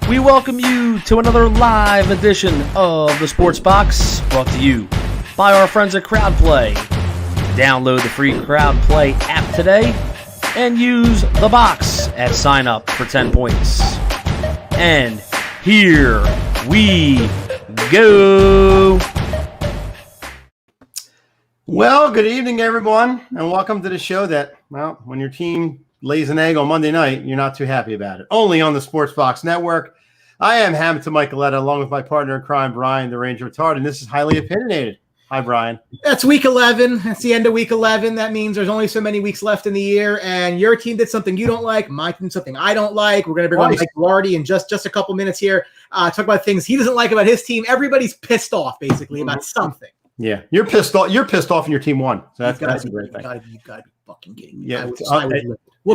We welcome you to another live edition of the Sports Box, brought to you by our friends at CrowdPlay. Download the free CrowdPlay app today and use the box at sign up for 10 points. And here we go. Well, good evening, everyone, and welcome to the show that, well, when your team lays an egg on Monday night, you're not too happy about it. Only on the Sports Box Network. I am Hamilton Mike Galletta, along with my partner in crime, Brian, the Ranger Attard, and this is Highly Opinionated. Hi, Brian. That's week 11. That's the end of week 11. That means there's only so many weeks left in the year, and your team did something you don't like. My team did something I don't like. We're going to bring on Mike Velarde in just a couple minutes here. Talk about things he doesn't like about his team. Everybody's pissed off, basically, about something. Yeah, you're pissed off. You're pissed off, and your team won. So that's a great thing. You got to be fucking kidding me. Yeah.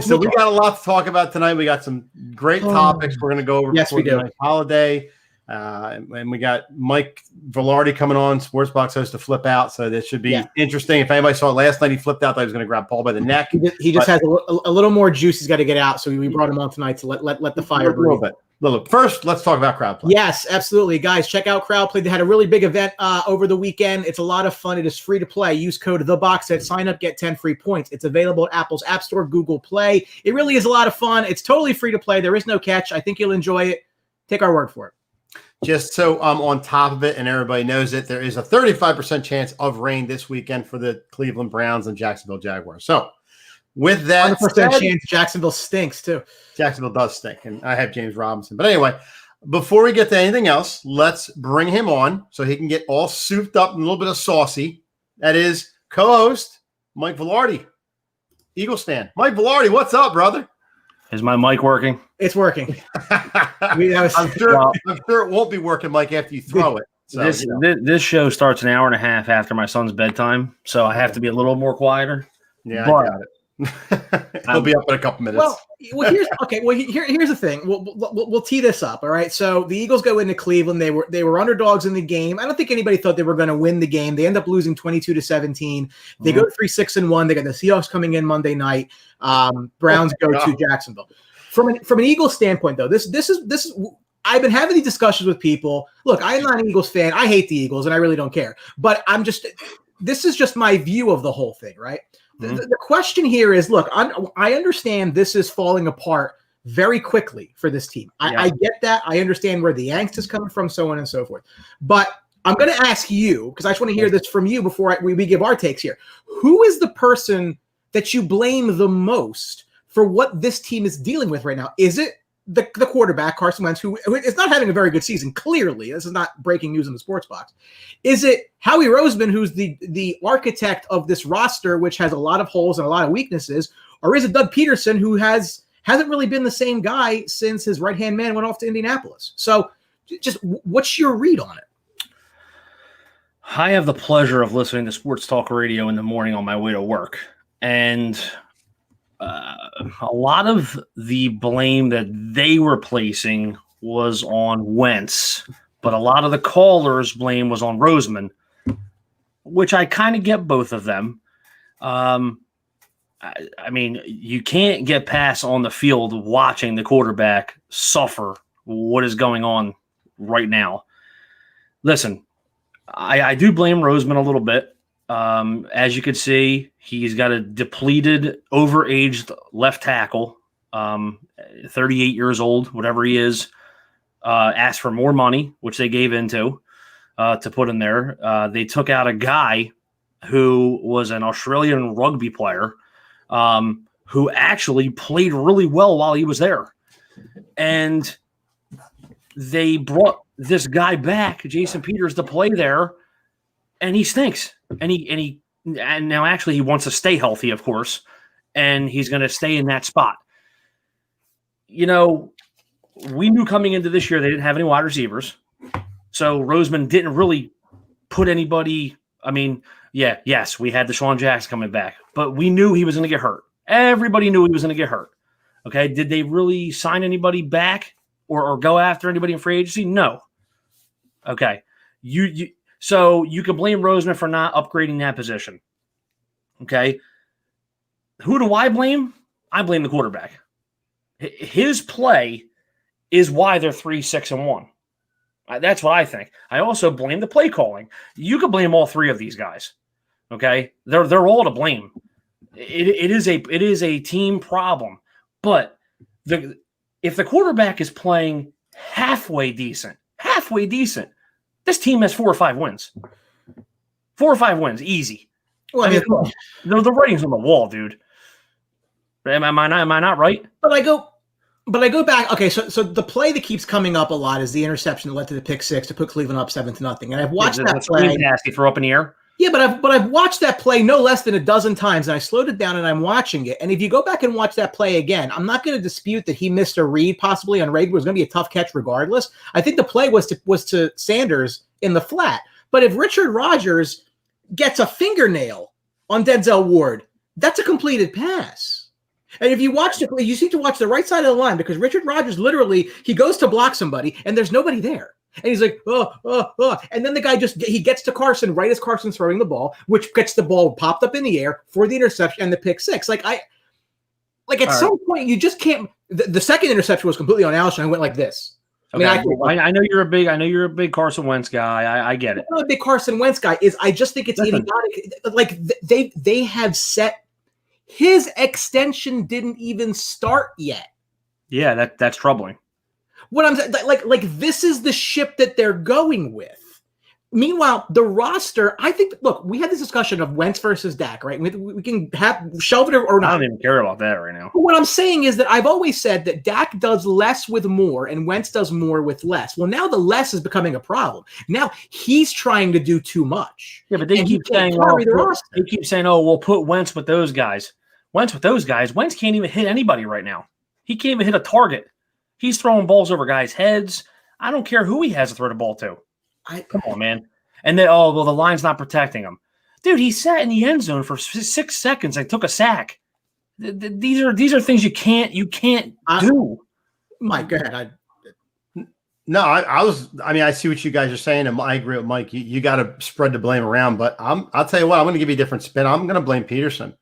So we got a lot to talk about tonight. We got some great topics we're going to go over. Yes, we do. Holiday, and we got Mike Velarde coming on, Sports Box host, to flip out. So this should be interesting. If anybody saw it last night, he flipped out. Thought he was going to grab Paul by the neck. He just has a little more juice. He's got to get out. So we brought him on tonight to let the fire breathe. A little bit. Look, first, let's talk about CrowdPlay. Yes, absolutely. Guys, check out CrowdPlay. They had a really big event over the weekend. It's a lot of fun. It is free to play. Use code THEBOXHEAD. Sign up, get 10 free points. It's available at Apple's App Store, Google Play. It really is a lot of fun. It's totally free to play. There is no catch. I think you'll enjoy it. Take our word for it. Just so I'm on top of it and everybody knows it, there is a 35% chance of rain this weekend for the Cleveland Browns and Jacksonville Jaguars. So, with that 100% chance Jacksonville stinks, too. Jacksonville does stink, and I have James Robinson. But anyway, before we get to anything else, let's bring him on so he can get all souped up and a little bit of saucy. That is co-host Mike Velarde, Eagles fan. Mike Velarde, what's up, brother? Is my mic working? It's working. I'm sure it won't be working, Mike, after you throw it. So, this show starts an hour and a half after my son's bedtime, so I have to be a little more quieter. Yeah, I got it. He'll be up in a couple minutes. Here's the thing. We'll tee this up. All right. So the Eagles go into Cleveland. They were underdogs in the game. I don't think anybody thought they were going to win the game. They end up losing 22-17. They go 3-6-1. They got the Seahawks coming in Monday night. Browns go to Jacksonville. From an Eagles standpoint, though, this is. I've been having these discussions with people. Look, I am not an Eagles fan. I hate the Eagles, and I really don't care. But this is just my view of the whole thing, right? The question here is, look, I understand this is falling apart very quickly for this team. I get that. I understand where the angst is coming from, so on and so forth. But I'm going to ask you, because I just want to hear this from you before we give our takes here. Who is the person that you blame the most for what this team is dealing with right now? Is it the quarterback, Carson Wentz, who is not having a very good season, clearly? This is not breaking news in the Sports Box. Is it Howie Roseman, who's the architect of this roster, which has a lot of holes and a lot of weaknesses? Or is it Doug Pederson, who hasn't really been the same guy since his right-hand man went off to Indianapolis? So just what's your read on it? I have the pleasure of listening to sports talk radio in the morning on my way to work. And a lot of the blame that they were placing was on Wentz, but a lot of the callers' blame was on Roseman, which I kind of get both of them. I mean, you can't get past on the field watching the quarterback suffer what is going on right now. Listen, I do blame Roseman a little bit. As you can see, he's got a depleted, overaged left tackle, 38 years old, whatever he is, asked for more money, which they gave into to put in there. They took out a guy who was an Australian rugby player who actually played really well while he was there. And they brought this guy back, Jason Peters, to play there, and he stinks. And now actually he wants to stay healthy, of course, and he's going to stay in that spot. You know, we knew coming into this year they didn't have any wide receivers, so Roseman didn't really put anybody. I mean, yes, we had Deshaun Jackson coming back, but we knew he was going to get hurt. Everybody knew he was going to get hurt. Okay, did they really sign anybody back or go after anybody in free agency? No. Okay, so you can blame Roseman for not upgrading that position. Okay. Who do I blame? I blame the quarterback. His play is why they're 3-6-1. That's what I think. I also blame the play calling. You could blame all three of these guys. Okay. They're all to blame. It is a team problem. But if the quarterback is playing halfway decent, this team has 4 or 5 wins. 4 or 5 wins, easy. Well, I mean, the writing's on the wall, dude. Am I not right? But I go back. Okay, so the play that keeps coming up a lot is the interception that led to the pick six to put Cleveland up 7-0. And I've watched that play. Nasty, throw up in the air. Yeah, but I've watched that play no less than a dozen times, and I slowed it down and I'm watching it. And if you go back and watch that play again, I'm not going to dispute that he missed a read possibly on Reid. It was going to be a tough catch regardless. I think the play was to Sanders in the flat. But if Richard Rodgers gets a fingernail on Denzel Ward, that's a completed pass. And if you watch the play, you seem to watch the right side of the line because Richard Rodgers literally, he goes to block somebody and there's nobody there. And he's like, oh. And then the guy he gets to Carson right as Carson's throwing the ball, which gets the ball popped up in the air for the interception and the pick six. At some point, you just can't. The second interception was completely on Alshon. I went like this. Okay. I know you're a big Carson Wentz guy. I get it. I'm not a big Carson Wentz guy. I just think it's idiotic. Like they have set his extension didn't even start yet. Yeah, that's troubling. What I'm saying, like this is the ship that they're going with. Meanwhile, the roster, I think, look, we had this discussion of Wentz versus Dak, right? We can shelve it or not. I don't even care about that right now. But what I'm saying is that I've always said that Dak does less with more and Wentz does more with less. Well, now the less is becoming a problem. Now he's trying to do too much. Yeah, but they keep saying, we'll put Wentz with those guys. Wentz can't even hit anybody right now. He can't even hit a target. He's throwing balls over guys' heads. I don't care who he has to throw the ball to. Come on, man. And then, the line's not protecting him. Dude, he sat in the end zone for 6 seconds and took a sack. These are things you can't do. Mike, go ahead. I see what you guys are saying, and I agree with Mike. You got to spread the blame around, but I'll tell you what, I'm going to give you a different spin. I'm going to blame Pederson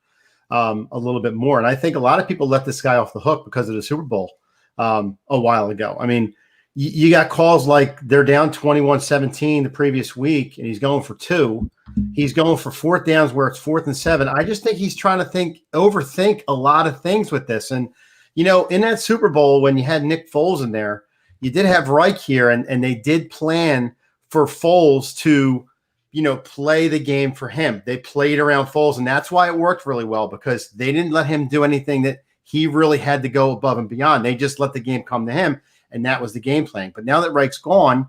a little bit more. And I think a lot of people let this guy off the hook because of the Super Bowl a while ago. I mean, you got calls like they're down 21-17 the previous week, and he's going for 2. He's going for 4th downs where it's 4th and 7. I just think he's trying to overthink a lot of things with this. And, in that Super Bowl, when you had Nick Foles in there, you did have Reich here, and they did plan for Foles to, play the game for him. They played around Foles, and that's why it worked really well, because they didn't let him do anything that he really had to go above and beyond. They just let the game come to him. And that was the game plan. But now that Reich's gone,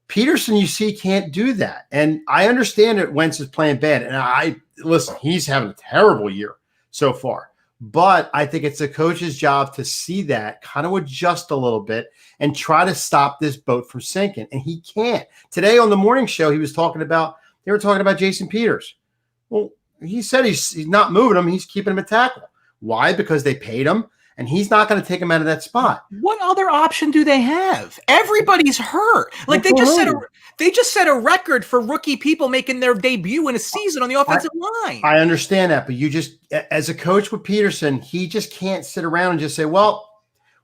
Pederson, you see, can't do that. And I understand that Wentz is playing bad. And listen, he's having a terrible year so far. But I think it's the coach's job to see that, kind of adjust a little bit, and try to stop this boat from sinking. And he can't. Today on the morning show, they were talking about Jason Peters. Well, he said he's not moving him. He's keeping him at tackle. Why? Because they paid him, and he's not going to take him out of that spot. What other option do they have? Everybody's hurt. Like they just set a record for rookie people making their debut in a season on the offensive line. I understand that, but you just, as a coach with Pederson, he just can't sit around and just say, well,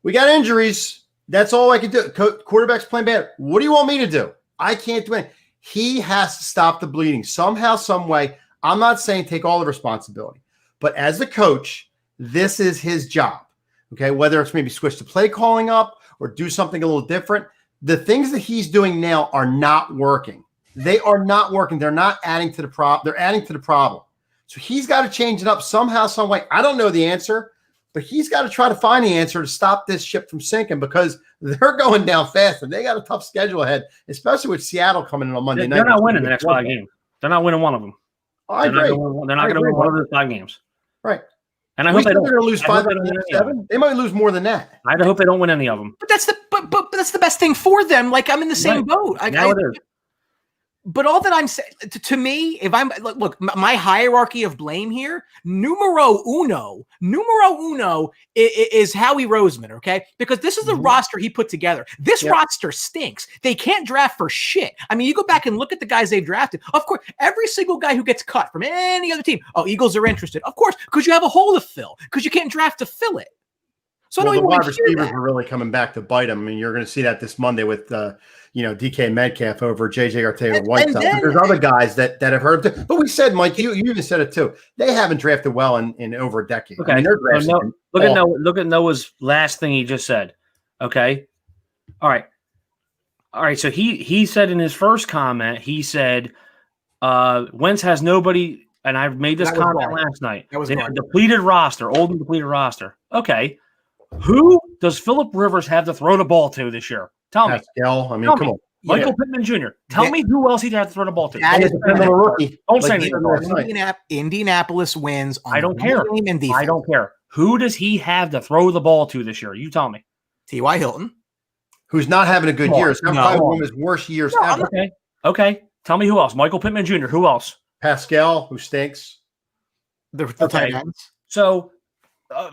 we got injuries. That's all I can do. Quarterback's playing bad. What do you want me to do? I can't do it. He has to stop the bleeding somehow, some way. I'm not saying take all the responsibility, but as a coach, this is his job. Okay, whether it's maybe switch the play calling up or do something a little different. The things that he's doing now are not working. They are not working. They're not adding to the problem. They're adding to the problem. So he's got to change it up somehow, some way. I don't know the answer, but he's got to try to find the answer to stop this ship from sinking because they're going down fast and they got a tough schedule ahead, especially with Seattle coming in on Monday night. They're not winning the next 5 games. They're not winning one of them. I agree. They're not going to win one of those 5 games. Right. And I hope they don't. They're going to lose 5 out of 7. They might lose more than that. I hope they don't win any of them. But that's the best thing for them. Like I'm in the same boat. Now it is. But all that I'm saying to me, if I'm look, my hierarchy of blame here, numero uno is Howie Roseman, okay? Because this is the roster he put together. This roster stinks. They can't draft for shit. I mean, you go back and look at the guys they've drafted. Of course, every single guy who gets cut from any other team, Eagles are interested. Of course, because you have a hole to fill, because you can't draft to fill it. So the wide receivers are really coming back to bite them. I mean, you're going to see that this Monday with DK Metcalf over JJ Arcega-Whiteside. There's other guys that have heard of it. But we said, Mike, you even said it too. They haven't drafted well in over a decade. Okay. I mean, look at Noah's last thing he just said. Okay. All right. So he said in his first comment, he said Wentz has nobody, and I made this comment last night. That was a depleted roster, old and depleted roster. Okay. Who does Phillip Rivers have to throw the ball to this year? Tell me. Pascal. I mean, come on. Michael Pittman Jr. Tell me who else he'd have to throw the ball to. That is a rookie. Don't say anything. Indianapolis wins. I don't care. I don't care. Who does he have to throw the ball to this year? You tell me. T.Y. Hilton. Who's not having a good year. It's probably one of his worst years ever. Okay. Tell me who else. Michael Pittman Jr. Who else? Pascal, who stinks. The tight ends. So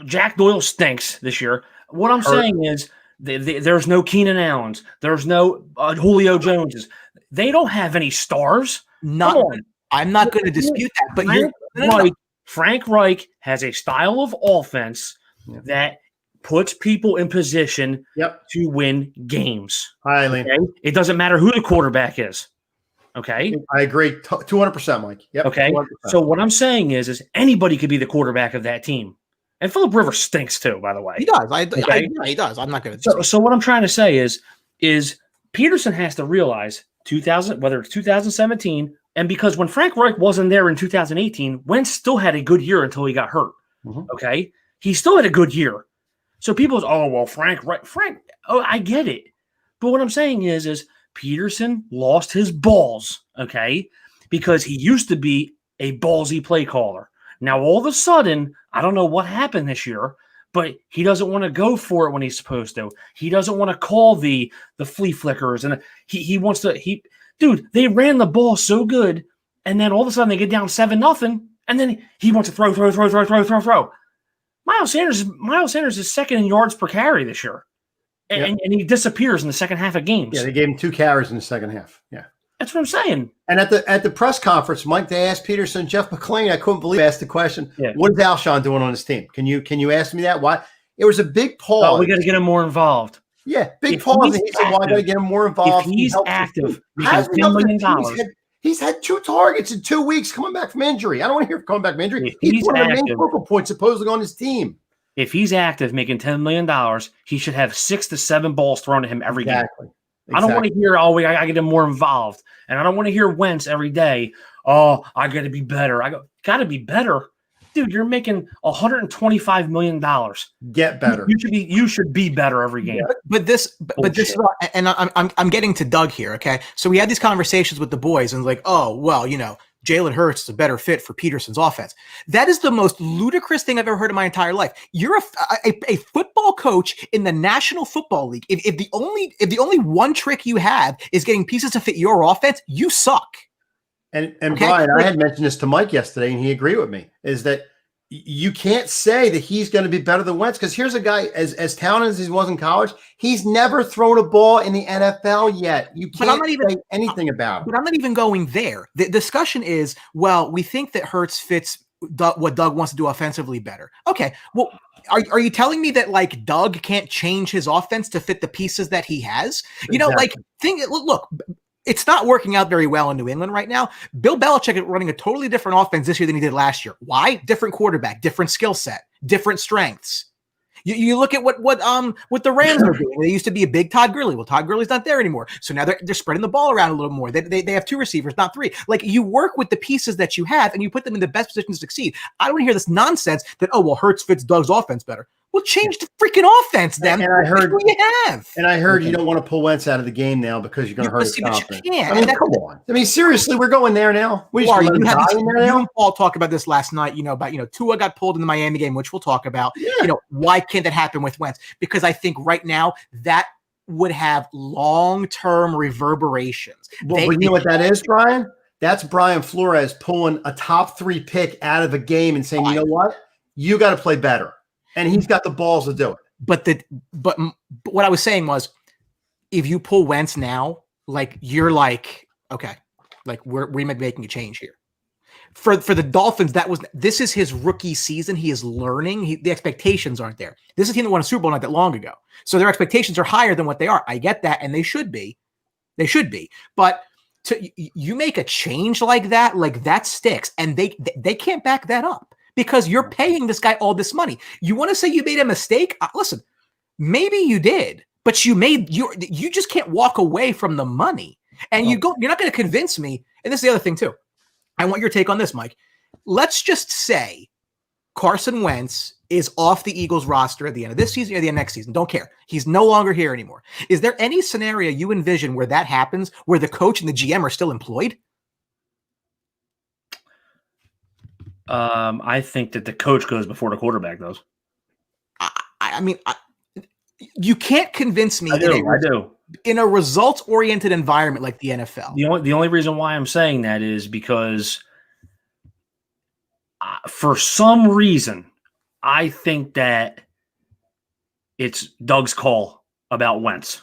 Jack Doyle stinks this year. What I'm saying is there's no Keenan Allens. There's no Julio Joneses. They don't have any stars. I'm not going to dispute that. But Frank Reich has a style of offense that puts people in position to win games. Highly. Okay? It doesn't matter who the quarterback is. Okay. I agree 200%, Mike. Yep. Okay. 200%. So what I'm saying is anybody could be the quarterback of that team. And Phillip Rivers stinks too, by the way. He does. He does. I'm not going to. So what I'm trying to say is Pederson has to realize whether it's 2017, and because when Frank Reich wasn't there in 2018, Wentz still had a good year until he got hurt. Okay, he still had a good year. So people say, Frank Reich. I get it, but what I'm saying is Pederson lost his balls. Okay, because he used to be a ballsy play caller. Now, all of a sudden, I don't know what happened this year, but he doesn't want to go for it when he's supposed to. He doesn't want to call the flea flickers. And he wants to – dude, they ran the ball so good, and then all of a sudden they get down 7-0, and then he wants to throw. Miles Sanders is second in yards per carry this year, and he disappears in the second half of games. Yeah, they gave him 2 carries in the second half. Yeah. That's what I'm saying. And at the press conference, Mike, they asked Pederson, Jeff McClain, I couldn't believe, asked the question, what is Alshon doing on his team? Can you ask me that? Why? It was a big pause. Oh, we got to get him more involved. Yeah, big pause. And he said, why got to get him more involved? If he's active, because $10 million. He's had 2 targets in 2 weeks coming back from injury. I don't want to hear coming back from injury. He's one of the main focal points supposedly on his team. If he's active, making $10 million, he should have 6 to 7 balls thrown at him every game. I don't want to hear, I got to get him more involved. And I don't want to hear Wentz every day, I got to be better. Got to be better. Dude, you're making $125 million. Get better. You should be better every game. But this is, and I'm getting to Doug here, okay? So we had these conversations with the boys and like, Jalen Hurts is a better fit for Pederson's offense. That is the most ludicrous thing I've ever heard in my entire life. You're a football coach in the National Football League. If the only one trick you have is getting pieces to fit your offense, you suck. And okay? Brian, I had mentioned this to Mike yesterday, and he agreed with me, is that you can't say that he's going to be better than Wentz, because here's a guy as talented as he was in college. He's never thrown a ball in the NFL yet. You can't say anything about him. But I'm not even going there. The discussion is, well, we think that Hurts fits what Doug wants to do offensively better. Okay, well, are you telling me that like Doug can't change his offense to fit the pieces that he has? You know, like look. It's not working out very well in New England right now. Bill Belichick is running a totally different offense this year than he did last year. Why? Different quarterback, different skill set, different strengths. You look at what the Rams are doing. They used to be a big Todd Gurley. Well, Todd Gurley's not there anymore. So now they're spreading the ball around a little more. They have 2 receivers, not 3. Like, you work with the pieces that you have and you put them in the best position to succeed. I don't want to hear this nonsense that, oh, well, Hurts fits Doug's offense better. Well, change the freaking offense then. And I heard you don't want to pull Wentz out of the game now because you're going to hurt his confidence. You can't. I mean, come on. I mean, seriously, we're going there now. You and Paul talked about this last night, about Tua got pulled in the Miami game, which we'll talk about. Yeah. Why can't that happen with Wentz? Because I think right now that would have long-term reverberations. Well, you know what that is, Brian? That's Brian Flores pulling a top 3 pick out of a game and saying, you know what? You got to play better. And he's got the balls to do it. But what I was saying was, if you pull Wentz now, like, you're like, okay, like we're making a change here. For the Dolphins, this is his rookie season. He is learning. The expectations aren't there. This is a team that won a Super Bowl not that long ago, so their expectations are higher than what they are. I get that, and they should be. They should be. But you make a change like that sticks, and they can't back that up. Because you're paying this guy all this money. You want to say you made a mistake? Listen, maybe you did, but you just can't walk away from the money. And you're not going to convince me. And this is the other thing too. I want your take on this, Mike. Let's just say Carson Wentz is off the Eagles roster at the end of this season or the end of next season. Don't care. He's no longer here anymore. Is there any scenario you envision where that happens, where the coach and the GM are still employed? I think that the coach goes before the quarterback does. I mean, you can't convince me. I do. In a results-oriented environment like the NFL. The only reason why I'm saying that is because for some reason, I think that it's Doug's call about Wentz.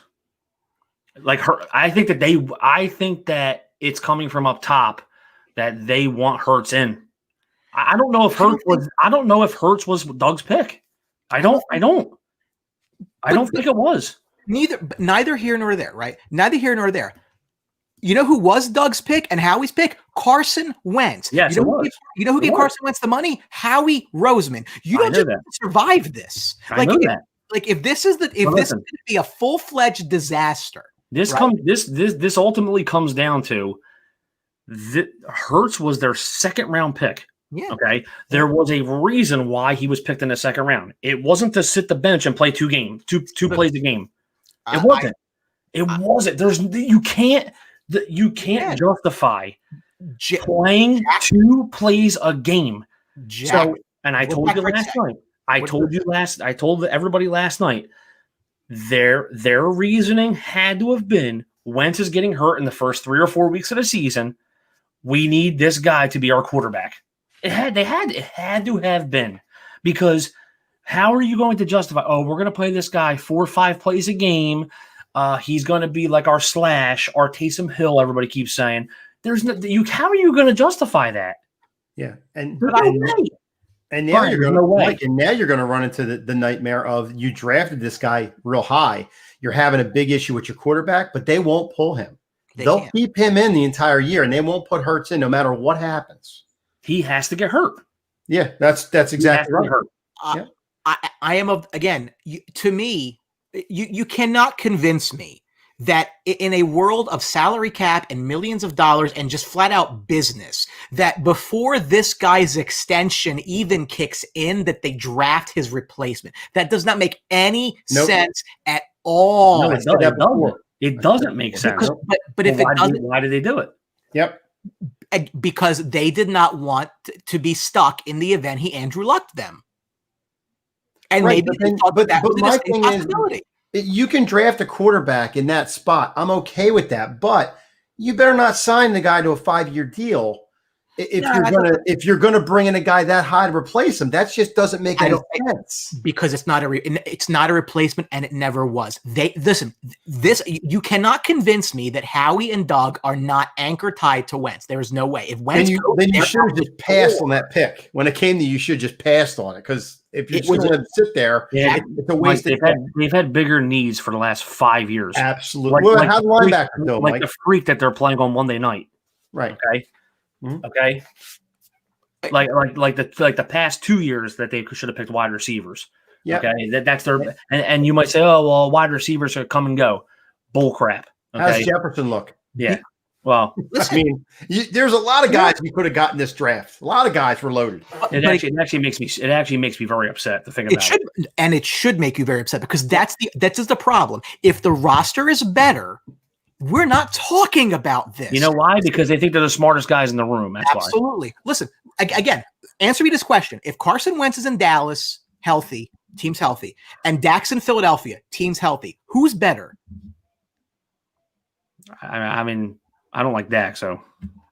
I think that it's coming from up top that they want Hurts in. I don't know if Hurts was Doug's pick. I don't think it was. Neither here nor there, right? Neither here nor there. You know who was Doug's pick and Howie's pick? Carson Wentz. Yes, you know who gave Carson Wentz the money? Howie Roseman. You don't just survive this. If this is going to be a full-fledged disaster. This ultimately comes down to Hurts was their 2nd round pick. Yeah. Okay. There was a reason why he was picked in the 2nd round. It wasn't to sit the bench and play two plays a game. It wasn't. It wasn't. You can't justify playing 2 plays a game. I told you last night. I told everybody last night. Their reasoning had to have been Wentz is getting hurt in the first 3 or 4 weeks of the season. We need this guy to be our quarterback. It had to have been, because how are you going to justify? Oh, we're going to play this guy 4 or 5 plays a game. He's going to be like our Taysom Hill. Everybody keeps saying how are you going to justify that? Yeah, and now you're going to run into the nightmare of you drafted this guy real high. You're having a big issue with your quarterback, but they won't pull him. They'll keep him in the entire year, and they won't put Hurts in no matter what happens. He has to get hurt. Yeah, that's exactly right. I am to me, you cannot convince me that in a world of salary cap and millions of dollars and just flat out business, that before this guy's extension even kicks in, that they draft his replacement. That does not make any sense at all. No, it doesn't make sense. But if it doesn't, why did they do it? Yep. Because they did not want to be stuck in the event he Andrew Lucked them. And maybe they thought that was my thing possibility. You can draft a quarterback in that spot. I'm okay with that. But you better not sign the guy to a 5-year deal if you're gonna bring in a guy that high to replace him, that just doesn't make any sense. Because it's not a replacement, and it never was. You cannot convince me that Howie and Doug are not anchor tied to Wentz. There is no way. If Wentz, then you should have just passed on that pick when it came to you. Should just passed on it because if you just let him sit there, it's a waste. They've had bigger needs for the last 5 years. Absolutely. How the linebacker go, like the freak that they're playing on Monday night. Right. Okay. Mm-hmm. Okay. Like the past 2 years that they should have picked wide receivers. Yeah. Okay. That's their and you might say, oh well, wide receivers are come and go. Bull crap. Okay? How's Jefferson look? Yeah. Well, I mean, there's a lot of guys you could have gotten this draft. A lot of guys were loaded. It actually makes me very upset to think about it. And it should make you very upset because that's just the problem. If the roster is better, we're not talking about this. You know why? Because they think they're the smartest guys in the room. That's Absolutely. Why. Listen, again, answer me this question. If Carson Wentz is in Dallas, healthy, team's healthy, and Dak's in Philadelphia, team's healthy, who's better? I mean, I don't like Dak, so.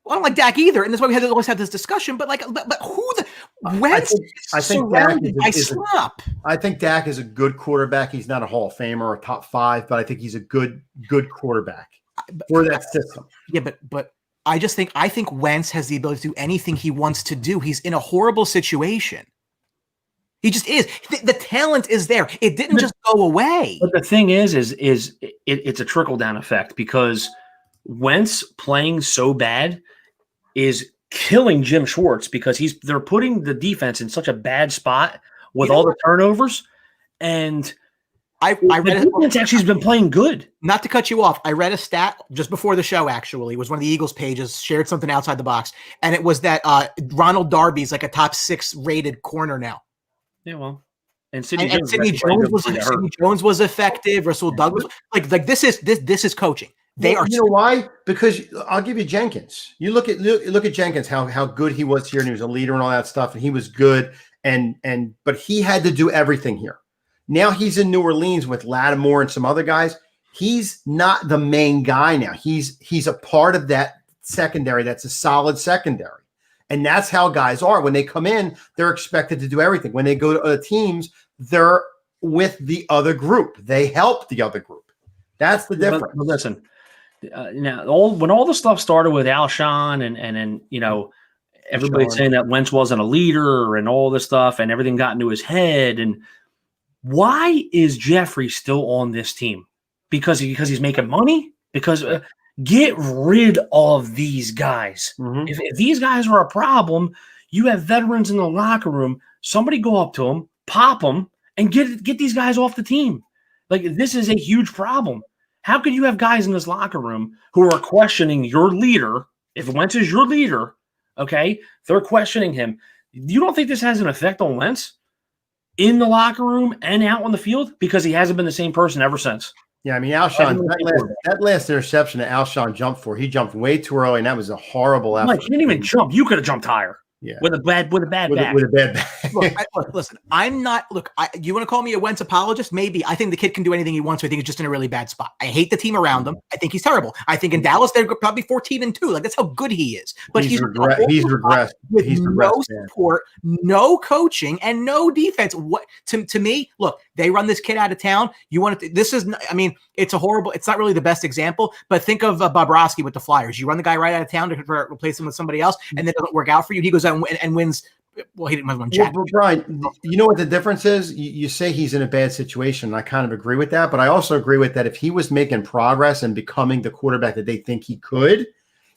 Well, I don't like Dak either, and that's why we always have this discussion. But who the Wentz I think surrounded by slop? I think Dak is a good quarterback. He's not a Hall of Famer or a top 5, but I think he's a good quarterback for that system. Yeah, but I think Wentz has the ability to do anything he wants to do. He's in a horrible situation. He just is. The talent is there. It didn't just go away. But the thing is it's a trickle down effect because Wentz playing so bad is killing Jim Schwartz because they're putting the defense in such a bad spot with all the turnovers, and I read the defense actually has been playing good. Not to cut you off, I read a stat just before the show. Actually, it was one of the Eagles pages shared something outside the box, and it was that Ronald Darby's like a top 6 rated corner now. Yeah, well, and Sidney Jones was effective. Russell Douglas, like this is coaching. They are. You know why? Because I'll give you Jenkins. You look at Jenkins, how good he was here, and he was a leader and all that stuff, and he was good. But he had to do everything here. Now he's in New Orleans with Lattimore and some other guys. He's not the main guy now. He's a part of that secondary. That's a solid secondary, and that's how guys are. When they come in, they're expected to do everything. When they go to other teams, they're with the other group. They help the other group. That's the difference. But listen. Now, when all the stuff started with Alshon and everybody saying that Wentz wasn't a leader and all this stuff and everything got into his head, and why is Jeffrey still on this team? Because he's making money? Because get rid of these guys. Mm-hmm. If these guys are a problem, you have veterans in the locker room. Somebody go up to them, pop them, and get these guys off the team. Like, this is a huge problem. How could you have guys in this locker room who are questioning your leader? If Wentz is your leader, okay, they're questioning him. You don't think this has an effect on Wentz in the locker room and out on the field? Because he hasn't been the same person ever since. Yeah, I mean, Alshon, that last interception that Alshon jumped for, he jumped way too early, and that was a horrible effort. Mike, he didn't even jump. You could have jumped higher. Yeah. With a bad back. With a bad back. Listen, I'm not. Look, you want to call me a Wentz apologist? Maybe. I think the kid can do anything he wants to. I think he's just in a really bad spot. I hate the team around him. I think he's terrible. I think in Dallas they're probably 14-2. Like, that's how good he is. But he's regressed with no support, no coaching, and no defense. What to me? Look, they run this kid out of town. You want to? This is. I mean, it's a horrible. It's not really the best example. But think of Bobrovsky with the Flyers. You run the guy right out of town to replace him with somebody else, and it doesn't work out for you. He goes out and wins. Well, he didn't win Jack. Well, Brian, you know what the difference is? You say he's in a bad situation, and I kind of agree with that. But I also agree with that if he was making progress and becoming the quarterback that they think he could,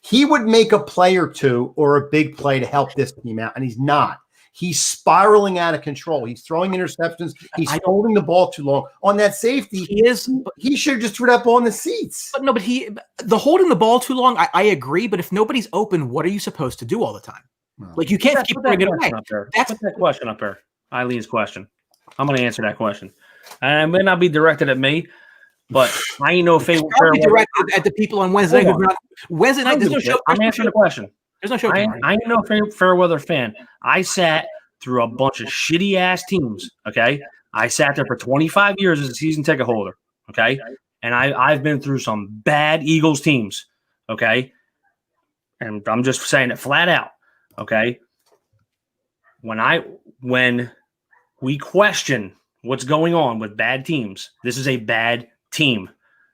he would make a play or two or a big play to help this team out, and he's not. He's spiraling out of control. He's throwing interceptions. He's holding the ball too long. On that safety, he should have just threw that ball in the seats. But the holding the ball too long, I agree. But if nobody's open, what are you supposed to do all the time? Like, you can't keep bringing it away. Put that question up there. Eileen's question. I'm going to answer that question. And it may not be directed at me, but I ain't no favorite. It's directed at the people on Wednesday. Wednesday night, there's no show. I'm answering the question. There's no show. I ain't no fair weather fan. I sat through a bunch of shitty ass teams. Okay, I sat there for 25 years as a season ticket holder. Okay, and I've been through some bad Eagles teams. Okay, and I'm just saying it flat out. Okay. When we question what's going on with bad teams, this is a bad team.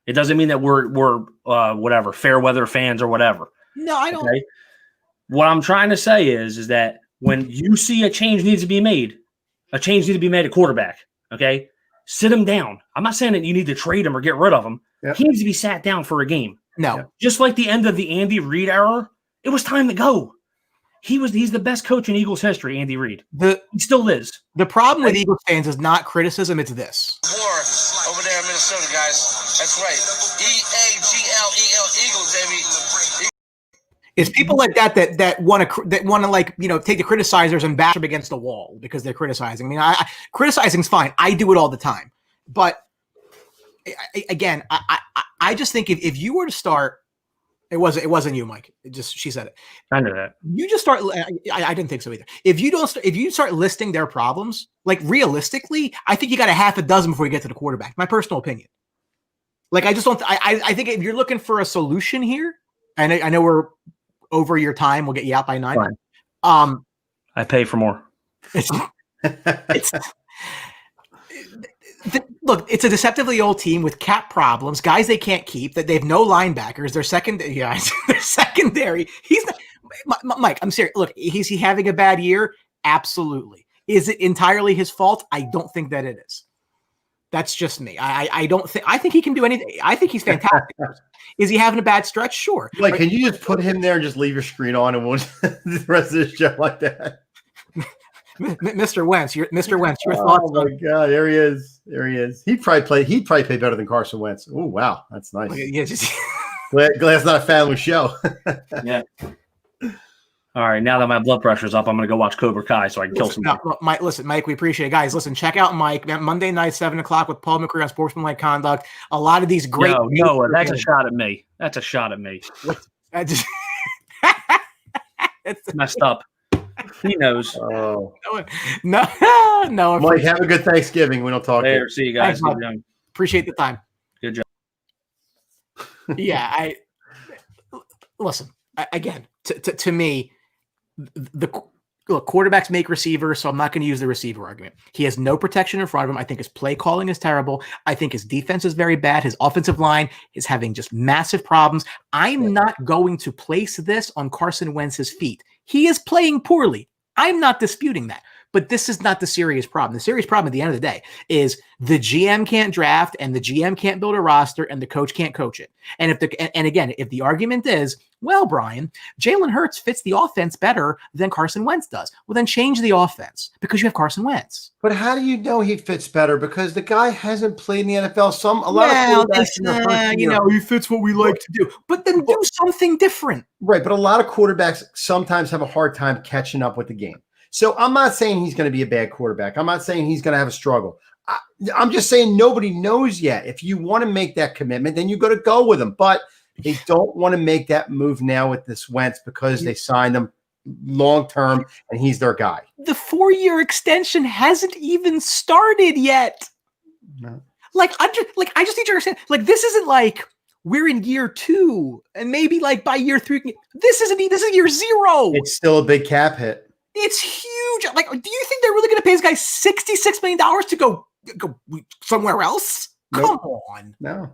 It doesn't mean that we're whatever, fair weather fans or whatever. No, I don't. Okay? What I'm trying to say is that when you see a change needs to be made at quarterback, okay, sit him down. I'm not saying that you need to trade him or get rid of him. Yep. He needs to be sat down for a game. No. Just like the end of the Andy Reid era, it was time to go. He's the best coach in Eagles history, Andy Reid. He still is. The problem with Eagles fans is not criticism, it's this. War over there in Minnesota, guys. That's right. E-A-G-L-E-L, Eagles, baby. It's people like that want to like, you know, take the criticizers and bash them against the wall because they're criticizing. I mean, criticizing's fine. I do it all the time. But again, I just think if you were to start, it wasn't you, Mike. She said it. I know that. You just start. I didn't think so either. If you start listing their problems, like realistically, I think you got a half a dozen before you get to the quarterback. My personal opinion. Like I just don't. I think if you're looking for a solution here, and I know we're over your time, we'll get you out by 9. Fine. I pay for more. Look, it's a deceptively old team with cap problems, guys they can't keep, that they have no linebackers. Their secondary. He's not, Mike, I'm serious. Look, is he having a bad year? Absolutely. Is it entirely his fault? I don't think that it is. That's just me. I think he can do anything. I think he's fantastic. Is he having a bad stretch? Sure. Like, can you just put him there and just leave your screen on and we'll the rest of the show like that? Mr. Wentz, your thoughts? Oh my God, there he is. He'd probably play better than Carson Wentz. Oh wow, that's nice. Yeah, glad it's not a family show. Yeah. All right, now that my blood pressure's up, I'm going to go watch Cobra Kai so I can kill some. Mike, we appreciate it. Guys, listen, check out Mike Monday night, 7:00 with Paul McCree on Sportsmanlike Conduct. A lot of these great. No, that's a shot at me. That's a shot at me. It's messed up. He knows. Oh no. Mike, have a good Thanksgiving. We don't talk later. See you guys. Thanks, appreciate the time. Good job. Yeah, listen again. To me, look, quarterbacks make receivers, so I'm not going to use the receiver argument. He has no protection in front of him. I think his play calling is terrible. I think his defense is very bad. His offensive line is having just massive problems. I'm not going to place this on Carson Wentz's feet. He is playing poorly. I'm not disputing that. But this is not the serious problem. The serious problem at the end of the day is the GM can't draft and the GM can't build a roster and the coach can't coach it. And if the argument is, well, Brian, Jalen Hurts fits the offense better than Carson Wentz does. Well, then change the offense because you have Carson Wentz. But how do you know he fits better? Because the guy hasn't played in the NFL. A lot of quarterbacks, he fits what we like to do. But then do something different. Right, but a lot of quarterbacks sometimes have a hard time catching up with the game. So I'm not saying he's going to be a bad quarterback. I'm not saying he's going to have a struggle. I'm just saying nobody knows yet. If you want to make that commitment, then you got to go with him. But they don't want to make that move now with this Wentz because they signed him long-term and he's their guy. The 4-year extension hasn't even started yet. No. I just need to understand. Like, this isn't like we're in year 2 and maybe like by year 3. This is year 0. It's still a big cap hit. It's huge. Like, do you think they're really going to pay this guy $66 million to go somewhere else? Nope. Come on. No.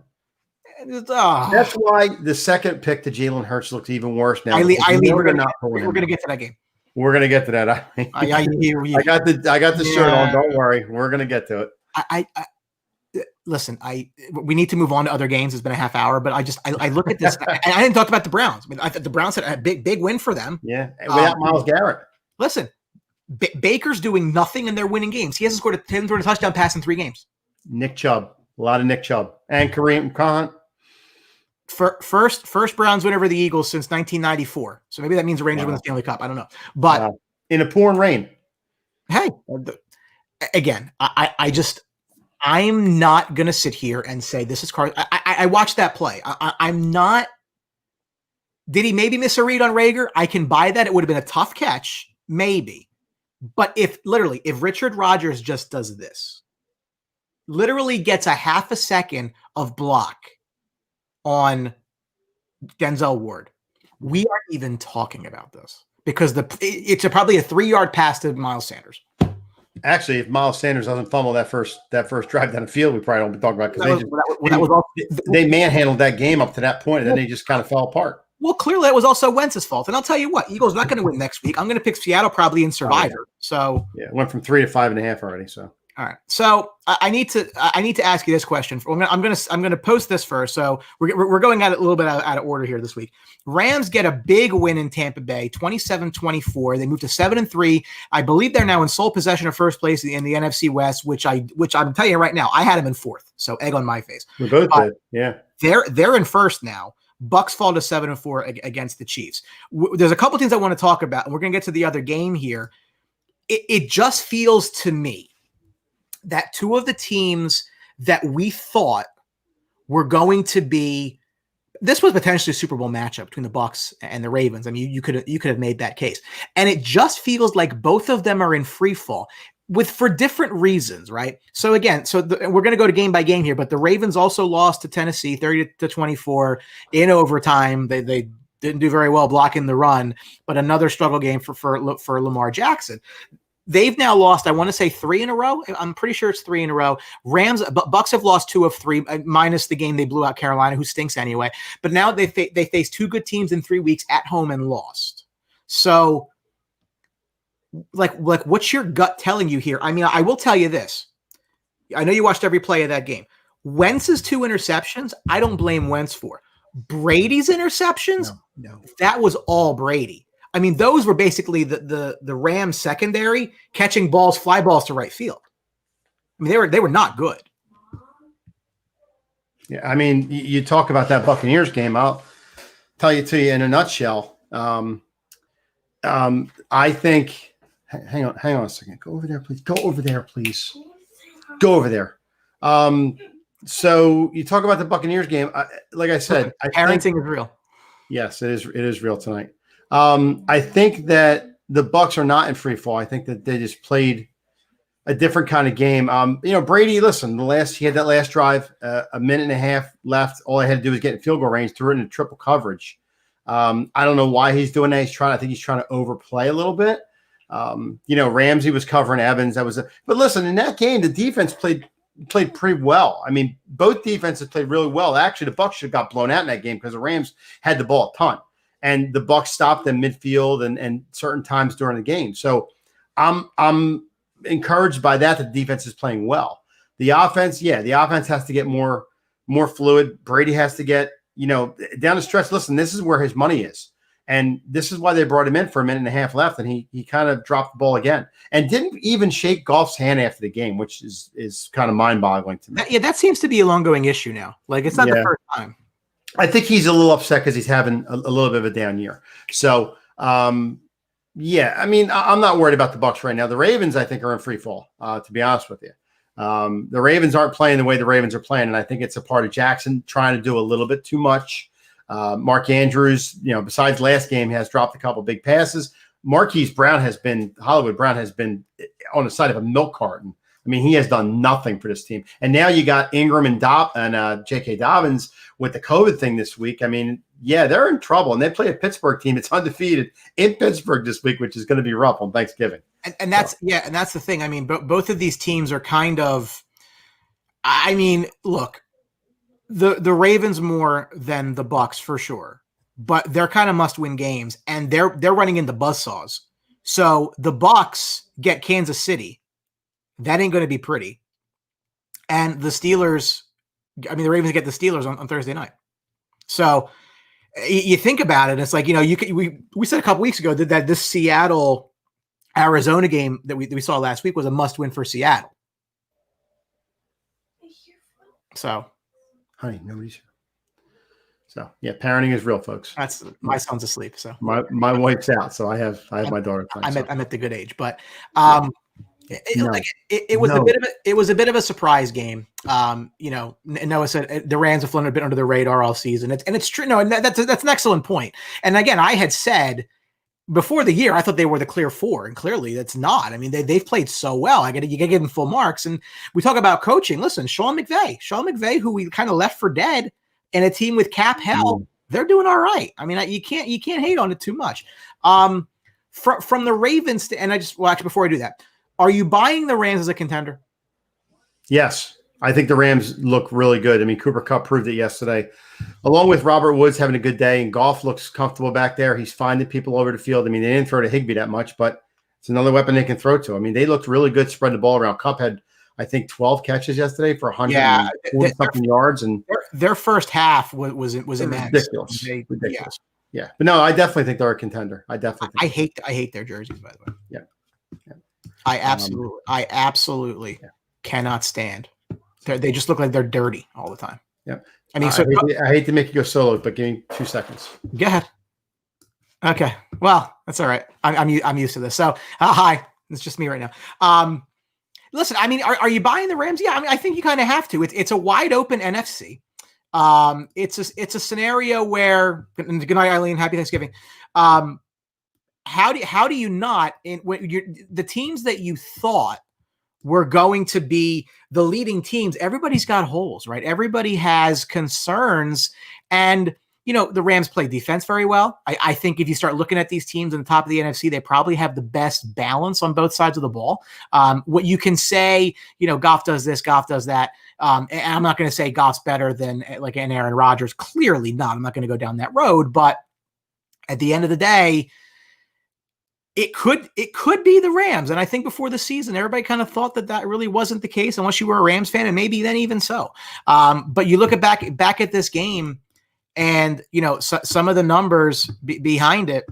That's why the second pick to Jalen Hurts looks even worse now. We're going to get to that game. We're going to get to that. I got the shirt on. Don't worry. We're going to get to it. Listen, we need to move on to other games. It's been a half hour, but I look at this and I didn't talk about the Browns. I mean, I thought the Browns had a big win for them. Yeah. Without Myles Garrett. Listen, Baker's doing nothing and they're winning games. He hasn't scored a touchdown pass in 3 games. Nick Chubb. A lot of Nick Chubb. And Kareem Hunt. First Browns win over the Eagles since 1994. So maybe that means the Rangers win the Stanley Cup. I don't know. But in a pouring rain. Hey, again, I'm not going to sit here and say this is Carson. I watched that play. I'm not. Did he maybe miss a read on Rager? I can buy that. It would have been a tough catch. Maybe. But if Richard Rodgers just does this, literally gets a half a second of block on Denzel Ward, we aren't even talking about this because it's probably a 3-yard pass to Miles Sanders. Actually, if Miles Sanders doesn't fumble that first drive down the field, we probably don't be talking about because they manhandled that game up to that point, and then they just kind of fell apart. Well, clearly that was also Wentz's fault. And I'll tell you what, Eagles not going to win next week. I'm going to pick Seattle probably in Survivor. So yeah, it went from 3 to 5.5 already. So all right. So I need to ask you this question. I'm going to post this first. So we're going at it a little bit out of order here this week. Rams get a big win in Tampa Bay, 27-24. They move to 7-3. I believe they're now in sole possession of first place in the NFC West, which I'm telling you right now, I had them in 4th. So egg on my face. We both did. Yeah. They're in 1st now. Bucks fall to 7-4 against the Chiefs. There's a couple things I want to talk about, and we're going to get to the other game here. It just feels to me that two of the teams that we thought were going to be, this was potentially a Super Bowl matchup between the Bucks and the Ravens. I mean, you could have made that case, and it just feels like both of them are in free fall for different reasons, right? So again, we're going to go to game by game here, but the Ravens also lost to Tennessee 30-24 in overtime. They didn't do very well blocking the run, but another struggle game for Lamar Jackson. They've now lost, I want to say 3 in a row. I'm pretty sure it's 3 in a row. Bucks have lost 2 of 3, minus the game they blew out Carolina, who stinks anyway. But now they face 2 good teams in 3 weeks at home and lost. So, like, what's your gut telling you here? I mean, I will tell you this. I know you watched every play of that game. Wentz's 2 interceptions, I don't blame Wentz for. Brady's interceptions, no. That was all Brady. I mean, those were basically the Rams secondary catching fly balls to right field. I mean, they were not good. Yeah, I mean, you talk about that Buccaneers game. I'll tell you in a nutshell. I think. Hang on a second. Go over there, please. Go over there. So you talk about the Buccaneers game. Like I said, parenting is real. Yes, it is. It is real tonight. I think that the Bucks are not in free fall. I think that they just played a different kind of game. Brady, listen, he had that last drive, a minute and a half left. All I had to do was get in field goal range, threw it into triple coverage. I don't know why he's doing that. I think he's trying to overplay a little bit. Ramsey was covering Evans. But listen, in that game, the defense played pretty well. I mean, both defenses played really well. Actually, the Bucks should have got blown out in that game because the Rams had the ball a ton. And the Bucks stopped them midfield and certain times during the game. So I'm encouraged by that. The defense is playing well. The offense has to get more fluid. Brady has to get, down the stretch. Listen, this is where his money is. And this is why they brought him in for a minute and a half left. And he kind of dropped the ball again and didn't even shake Goff's hand after the game, which is kind of mind boggling to me. That seems to be an ongoing issue now. Like, it's not the first time. I think he's a little upset because he's having a little bit of a down year. So, I mean, I'm not worried about the Bucs right now. The Ravens, I think, are in free fall, to be honest with you. The Ravens aren't playing the way the Ravens are playing, and I think it's a part of Jackson trying to do a little bit too much. Mark Andrews, besides last game, has dropped a couple big passes. Hollywood Brown has been on the side of a milk carton. I mean, he has done nothing for this team. And now you got Ingram and J.K. Dobbins with the COVID thing this week. I mean, they're in trouble. And they play a Pittsburgh team. It's undefeated in Pittsburgh this week, which is going to be rough on Thanksgiving. And that's the thing. I mean, both of these teams are kind of, I mean, look, the Ravens more than the Bucs for sure, but they're kind of must-win games, and they're running into buzzsaws. So the Bucs get Kansas City. That ain't going to be pretty. And the Ravens get the Steelers on Thursday night. So you think about it, it's like, we said a couple weeks ago that this Seattle-Arizona game that we saw last week was a must-win for Seattle. So. Honey, nobody's here. So, parenting is real, folks. That's my son's asleep. So my wife's out, so I have my daughter. I'm at the good age, but it was a bit of a surprise game. Noah said the Rams have flown a bit under the radar all season. It's true. No, and that's an excellent point. And again, I had said before the year, I thought they were the clear 4, and clearly that's not. I mean, they've played so well. You got to give them full marks. And we talk about coaching. Listen, Sean McVay, who we kind of left for dead, and a team with cap hell, they're doing all right. I mean, you can't hate on it too much. from the Ravens, and actually, before I do that, are you buying the Rams as a contender? Yes. I think the Rams look really good. I mean, Cooper Kupp proved it yesterday, along with Robert Woods having a good day, and Goff looks comfortable back there. He's finding people over the field. I mean, they didn't throw to Higbee that much, but it's another weapon they can throw to. I mean, they looked really good spreading the ball around. Kupp had, I think, 12 catches yesterday for 140-something yards. And their first half was immense. Ridiculous. Ridiculous. Yeah. But no, I definitely think they're a contender. I hate their jerseys, by the way. Yeah. I absolutely cannot stand. They just look like they're dirty all the time. Yeah. I mean, I hate to make you go solo, but give me 2 seconds. Go ahead. Okay. Well, that's all right. I'm used to this. So, hi. It's just me right now. Listen, I mean, are you buying the Rams? Yeah. I mean, I think you kind of have to. It's a wide open NFC. It's a scenario where. Good night, Eileen. Happy Thanksgiving. How do you not the teams that you thought were going to be the leading teams? Everybody's got holes, right? Everybody has concerns, and the Rams play defense very well. I think if you start looking at these teams in the top of the NFC, they probably have the best balance on both sides of the ball. What you can say, Goff does this, Goff does that. And I'm not going to say Goff's better than like an Aaron Rodgers. Clearly not. I'm not going to go down that road. But at the end of the day, it could be the Rams. And I think before the season, everybody kind of thought that really wasn't the case unless you were a Rams fan, and maybe then even so. But you look back at this game, and some of the numbers behind it.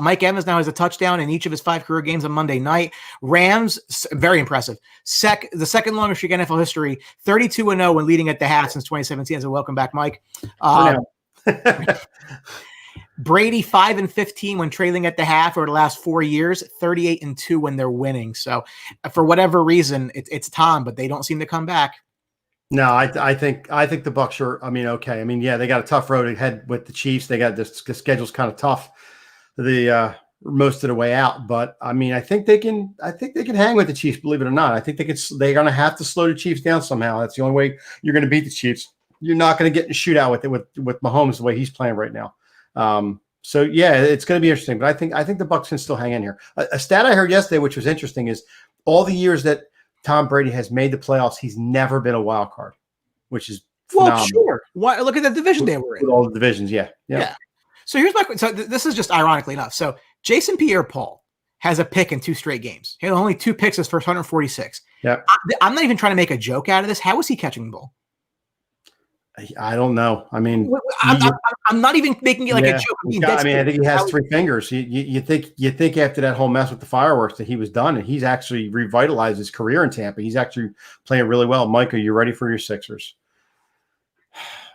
Mike Evans now has a touchdown in each of his 5 career games on Monday night. Rams, very impressive. The second longest streak in NFL history, 32-0 when leading at the half since 2017. So welcome back, Mike. Brady 5-15 when trailing at the half over the last 4 years, 38-2 when they're winning. So for whatever reason, it's Tom, but they don't seem to come back. No, I think the Bucs are. I mean, okay. I mean, yeah, they got a tough road ahead with the Chiefs. They got the schedule's kind of tough, most of the way out. But I mean, I think they can hang with the Chiefs. Believe it or not, I think they're going to have to slow the Chiefs down somehow. That's the only way you're going to beat the Chiefs. You're not going to get in a shootout with Mahomes the way he's playing right now. So yeah, it's going to be interesting. But I think the Bucs can still hang in here. A stat I heard yesterday, which was interesting, is all the years that Tom Brady has made the playoffs, he's never been a wild card, which is phenomenal. Well, sure. Why, look at the division they were in. With all the divisions, yeah. So here's my question. So this is just ironically enough. So Jason Pierre-Paul has a pick in 2 straight games. He had only 2 picks his first 146. Yeah. I'm not even trying to make a joke out of this. How was he catching the ball? I don't know. I mean, I'm not even making it like a joke. I think he has 3 fingers. You think after that whole mess with the fireworks that he was done, and he's actually revitalized his career in Tampa. He's actually playing really well. Mike, are you ready for your Sixers?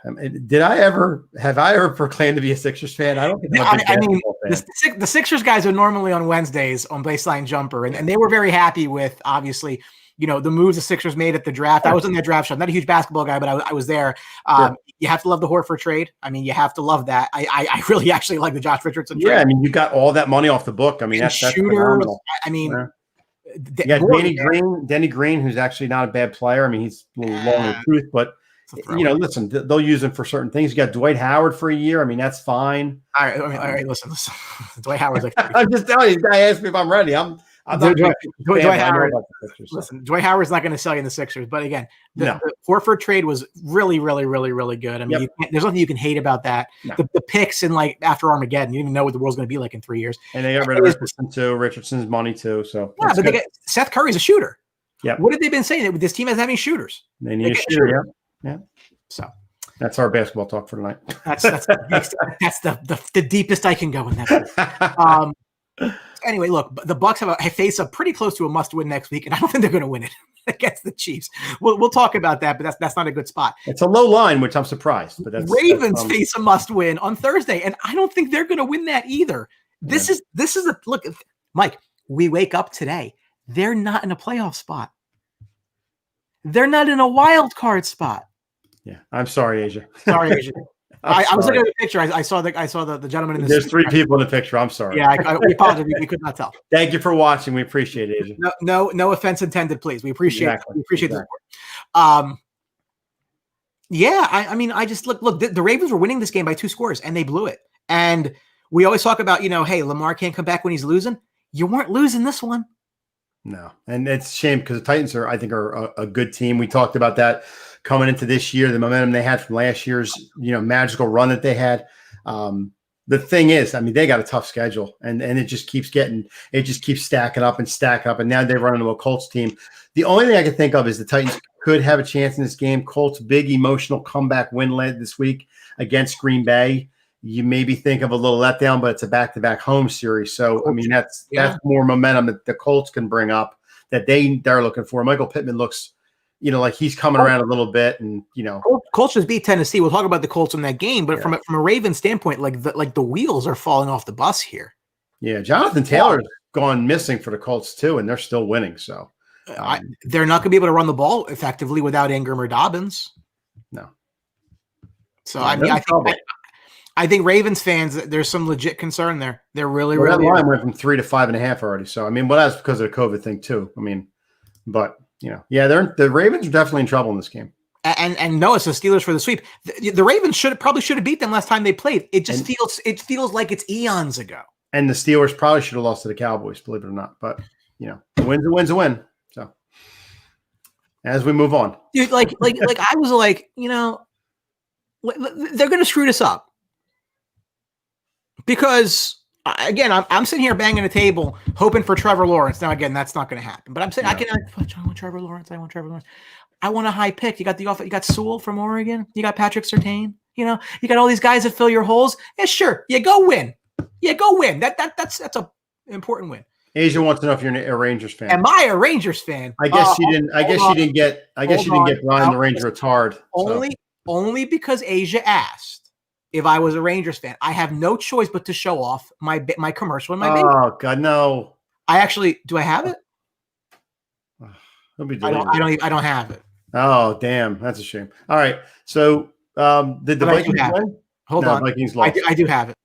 Have I ever proclaimed to be a Sixers fan? I don't think I'm a big fan. The Sixers guys are normally on Wednesdays on Baseline Jumper, and they were very happy with, obviously, the moves the Sixers made at the draft. I was in their draft show. I'm not a huge basketball guy, but I was there. Sure. You have to love the Horford trade. I mean, you have to love that. I really actually like the Josh Richardson trade. Yeah, I mean, you got all that money off the book. I mean, that's phenomenal. I mean, you got Danny Green, who's actually not a bad player. I mean, he's a little long in the truth, but listen, they'll use him for certain things. You got Dwight Howard for a year. I mean, that's fine. All right. Listen. Dwight Howard's like. I'm just telling you. This guy asked me if I'm ready. Dwight Howard. Listen, Dwight Howard's not going to sell you in the Sixers, but again, the Horford trade was really, really, really, really good. I mean, there's nothing you can hate about that. No. The picks in after Armageddon, you didn't even know what the world's going to be like in 3 years. And they got rid of Richardson too. Richardson's money too. So yeah, but Seth Curry's a shooter. Yeah. What have they been saying? That this team has having shooters. They need a shooter. Yeah. So that's our basketball talk for tonight. That's the deepest I can go in that. Anyway, look, the Bucs face up pretty close to a must-win next week, and I don't think they're going to win it against the Chiefs. We'll talk about that, but that's not a good spot. It's a low line, which I'm surprised. But Ravens face a must-win on Thursday, and I don't think they're going to win that either. This is a look, Mike. We wake up today; they're not in a playoff spot. They're not in a wild card spot. Yeah, I'm sorry, Asia. Sorry, Asia. I was looking at the picture. I saw the gentleman in the. There's 3 people in the picture. I'm sorry. Yeah, we apologize. We could not tell. Thank you for watching. We appreciate it, Asia. No offense intended. Please, we appreciate the support. Yeah, I mean, I just look. The Ravens were winning this game by 2 scores, and they blew it. And we always talk about, hey, Lamar can't come back when he's losing. You weren't losing this one. No, and it's a shame because the Titans are a good team. We talked about that coming into this year, the momentum they had from last year's, magical run that they had. The thing is, they got a tough schedule, and it just keeps stacking up, and now they run into a Colts team. The only thing I can think of is the Titans could have a chance in this game. Colts big emotional comeback win led this week against Green Bay. You maybe think of a little letdown, but it's a back-to-back home series. So, that's more momentum that the Colts can bring up that they're looking for. Michael Pittman looks, like he's coming around a little bit, and Colts just beat Tennessee. We'll talk about the Colts in that game, but from a Ravens standpoint, like the wheels are falling off the bus here. Yeah, Jonathan Taylor's gone missing for the Colts too, and they're still winning. So they're not going to be able to run the ball effectively without Ingram or Dobbins. No. So I think Ravens fans, there's some legit concern there. They're really that line went from 3 to 5.5 already. So that's because of the COVID thing too. But the Ravens are definitely in trouble in this game. And no, it's the Steelers for the sweep. The Ravens should have beat them last time they played. It feels like it's eons ago. And the Steelers probably should have lost to the Cowboys, believe it or not. But a win's a win. So as we move on, dude, I was like, they're going to screw this up. Because, again, I'm sitting here banging the table, hoping for Trevor Lawrence. Now, again, that's not going to happen. But I'm saying I want Trevor Lawrence. I want a high pick. You got Sewell from Oregon. You got Patrick Surtain. You got all these guys that fill your holes. Yeah, sure. Yeah, go win. That's a important win. Asia wants to know if you're a Rangers fan. Am I a Rangers fan? I guess you didn't. I guess you didn't get Brian the Ranger Attard. Only because Asia asked. If I was a Rangers fan, I have no choice but to show off my commercial and my baby. Oh God, no! Do I have it? I don't have it. Oh damn, that's a shame. All right, so did the Vikings win? Hold on, Vikings lost. I do have it.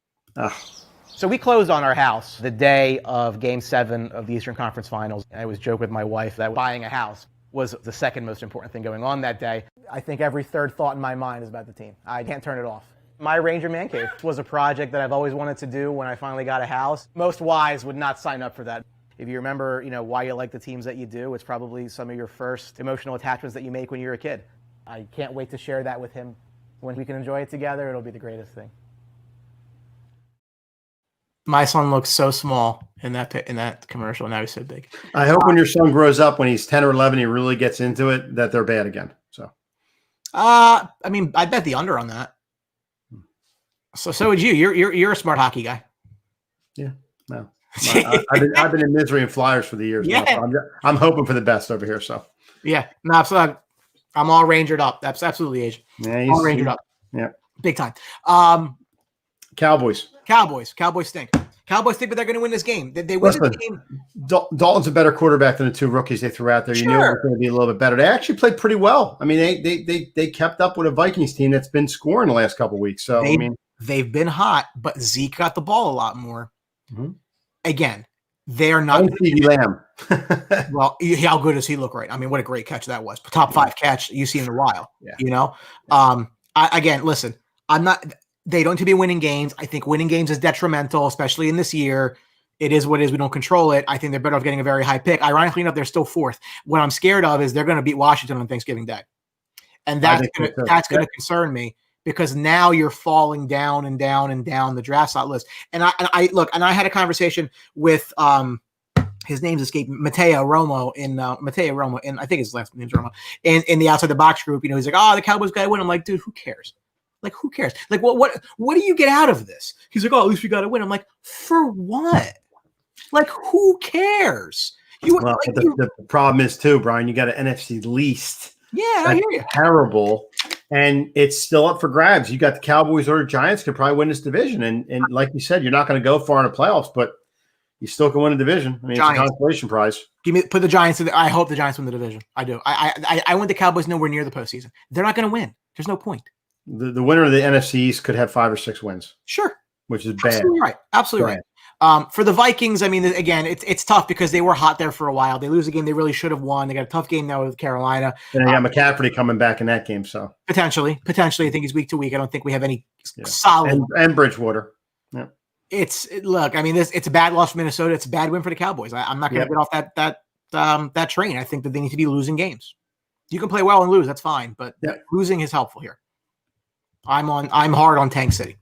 So we closed on our house the day of Game 7 of the Eastern Conference Finals. I always joke with my wife that buying a house was the second most important thing going on that day. I think every third thought in my mind is about the team. I can't turn it off. My Ranger Man Cave was a project that I've always wanted to do when I finally got a house. Most wives would not sign up for that. If you remember, why you like the teams that you do, it's probably some of your first emotional attachments that you make when you're a kid. I can't wait to share that with him. When we can enjoy it together, it'll be the greatest thing. My son looks so small in that commercial. Now he's so big. I hope when your son grows up, when he's 10 or 11, he really gets into it, that they're bad again. So, I bet the under on that. So would you. You're a smart hockey guy. Yeah. No. I've been in misery and Flyers for the years. Yeah. Now, so I'm hoping for the best over here. So. Yeah. No, so I'm all rangered up. That's absolutely Asian. Yeah, all rangered up. Yeah. Big time. Cowboys stink. Cowboys think that they're going to win this game. They win the game. Dalton's a better quarterback than the two rookies they threw out there. You knew it was going to be a little bit better. They actually played pretty well. They kept up with a Vikings team that's been scoring the last couple of weeks. So they've been hot, but Zeke got the ball a lot more. Mm-hmm. Again, they're not. CeeDee Lamb. Well, how good does he look right? What a great catch that was. Top 5 catch you've seen in a while. Yeah. Again, listen, I'm not. They don't need to be winning games. I think winning games is detrimental, especially in this year. It is what it is. We don't control it. I think they're better off getting a very high pick. Ironically enough, they're still 4th. What I'm scared of is they're going to beat Washington on Thanksgiving Day. And that's going to concern me because now you're falling down and down and down the draft slot list. And I had a conversation with his name's escaped Matteo Romo in I think his last name's Romo in the Outside the Box group. He's like, oh, the Cowboys got to win. I'm like, dude, who cares? Like, who cares? Like, what do you get out of this? He's like, oh, at least we got to win. I'm like, for what? Like, who cares? The problem is too, Brian, you got an NFC least. Yeah, I hear you. Terrible. And it's still up for grabs. You got the Cowboys or the Giants could probably win this division. And like you said, you're not going to go far in the playoffs, but you still can win a division. It's a consolation prize. Put the Giants I hope the Giants win the division. I do. I want the Cowboys nowhere near the postseason. They're not going to win. There's no point. The winner of the NFC East could have 5 or 6 wins. Sure. Which is bad. Absolutely right. For the Vikings, again, it's tough because they were hot there for a while. They lose a game they really should have won. They got a tough game now with Carolina. And they got McCaffrey coming back in that game. So potentially, I think he's week to week. I don't think we have any solid. And Bridgewater. Yeah. Look. I mean, it's a bad loss for Minnesota. It's a bad win for the Cowboys. I'm not going to get off that train. I think that they need to be losing games. You can play well and lose. That's fine, but losing is helpful here. I'm hard on Tank City.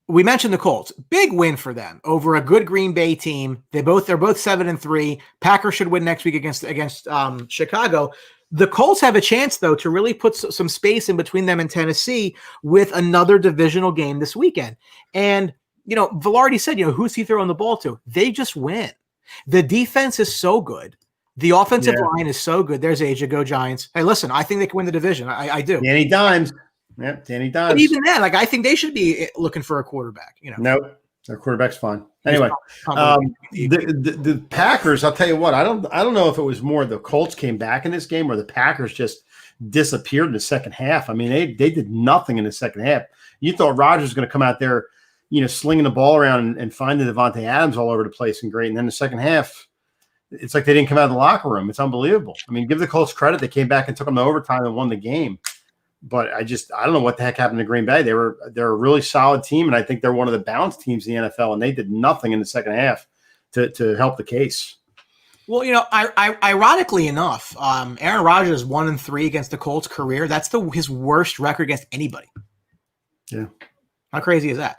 We mentioned the Colts. Big win for them over a good Green Bay team. They're both 7-3. Packers should win next week against Chicago. The Colts have a chance, though, to really put some space in between them and Tennessee with another divisional game this weekend. And, Velarde said, who's he throwing the ball to? They just win. The defense is so good. The offensive line is so good. There's Asia. Go Giants. Hey, listen, I think they can win the division. I do. Danny Dimes. Yep, Danny Dimes. But even then, I think they should be looking for a quarterback. Nope, their quarterback's fine. Anyway, the Packers. I'll tell you what. I don't know if it was more the Colts came back in this game or the Packers just disappeared in the second half. I mean, they did nothing in the second half. You thought Rodgers was going to come out there, slinging the ball around and finding Devontae Adams all over the place and great. And then the second half, it's like they didn't come out of the locker room. It's unbelievable. I mean, give the Colts credit. They came back and took them to overtime and won the game. But I don't know what the heck happened to Green Bay. They're a really solid team, and I think they're one of the balanced teams in the NFL, and they did nothing in the second half to help the case. Well, ironically enough, Aaron Rodgers is 1-3 against the Colts career. That's his worst record against anybody. Yeah. How crazy is that?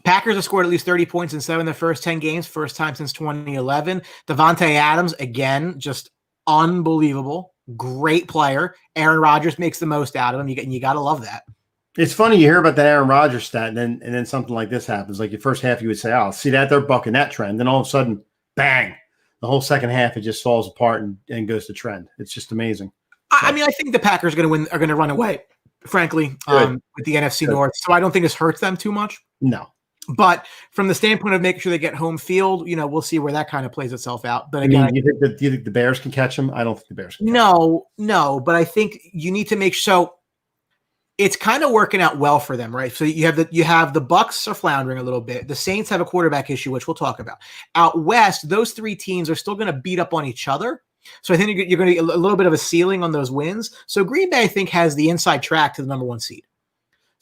Packers have scored at least 30 points in 7 of their first 10 games, first time since 2011. Devontae Adams, again, just unbelievable. Great player. Aaron Rodgers makes the most out of him. You got to love that. It's funny you hear about that Aaron Rodgers stat, and then something like this happens. Like your first half, you would say, "Oh, see that they're bucking that trend." Then all of a sudden, bang! The whole second half it just falls apart and goes to trend. It's just amazing. I mean, I think the Packers are going to run away. Frankly, with the NFC North, so I don't think this hurts them too much. No. But from the standpoint of making sure they get home field, we'll see where that kind of plays itself out. But again, do you think the Bears can catch them? I don't think the Bears can. No. But I think you need to make so it's kind of working out well for them, right? So you have the Bucks are floundering a little bit. The Saints have a quarterback issue, which we'll talk about. Out west, those three teams are still going to beat up on each other. So I think you're going to get a little bit of a ceiling on those wins. So Green Bay, I think, has the inside track to the number 1 seed.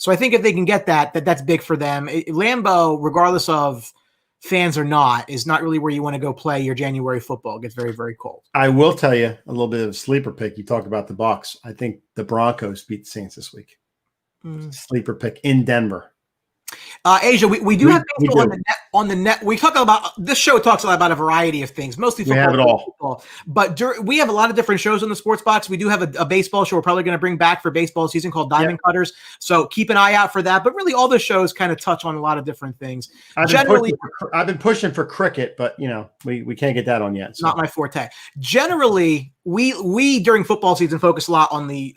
So I think if they can get that's big for them. Lambeau, regardless of fans or not, is not really where you want to go play your January football. It gets very, very cold. I will tell you a little bit of a sleeper pick. You talked about the Bucs. I think the Broncos beat the Saints this week. Sleeper pick in Denver. Asia, we do have baseball on the net. We talk about this show talks a lot about a variety of things, mostly football. We have it all. Football. But we have a lot of different shows on the Sports Box. We do have a baseball show we're probably going to bring back for baseball season called Diamond Cutters. So keep an eye out for that. But really, all the shows kind of touch on a lot of different things. I've been pushing for cricket, but we can't get that on yet. So. Not my forte. Generally, we during football season focus a lot on the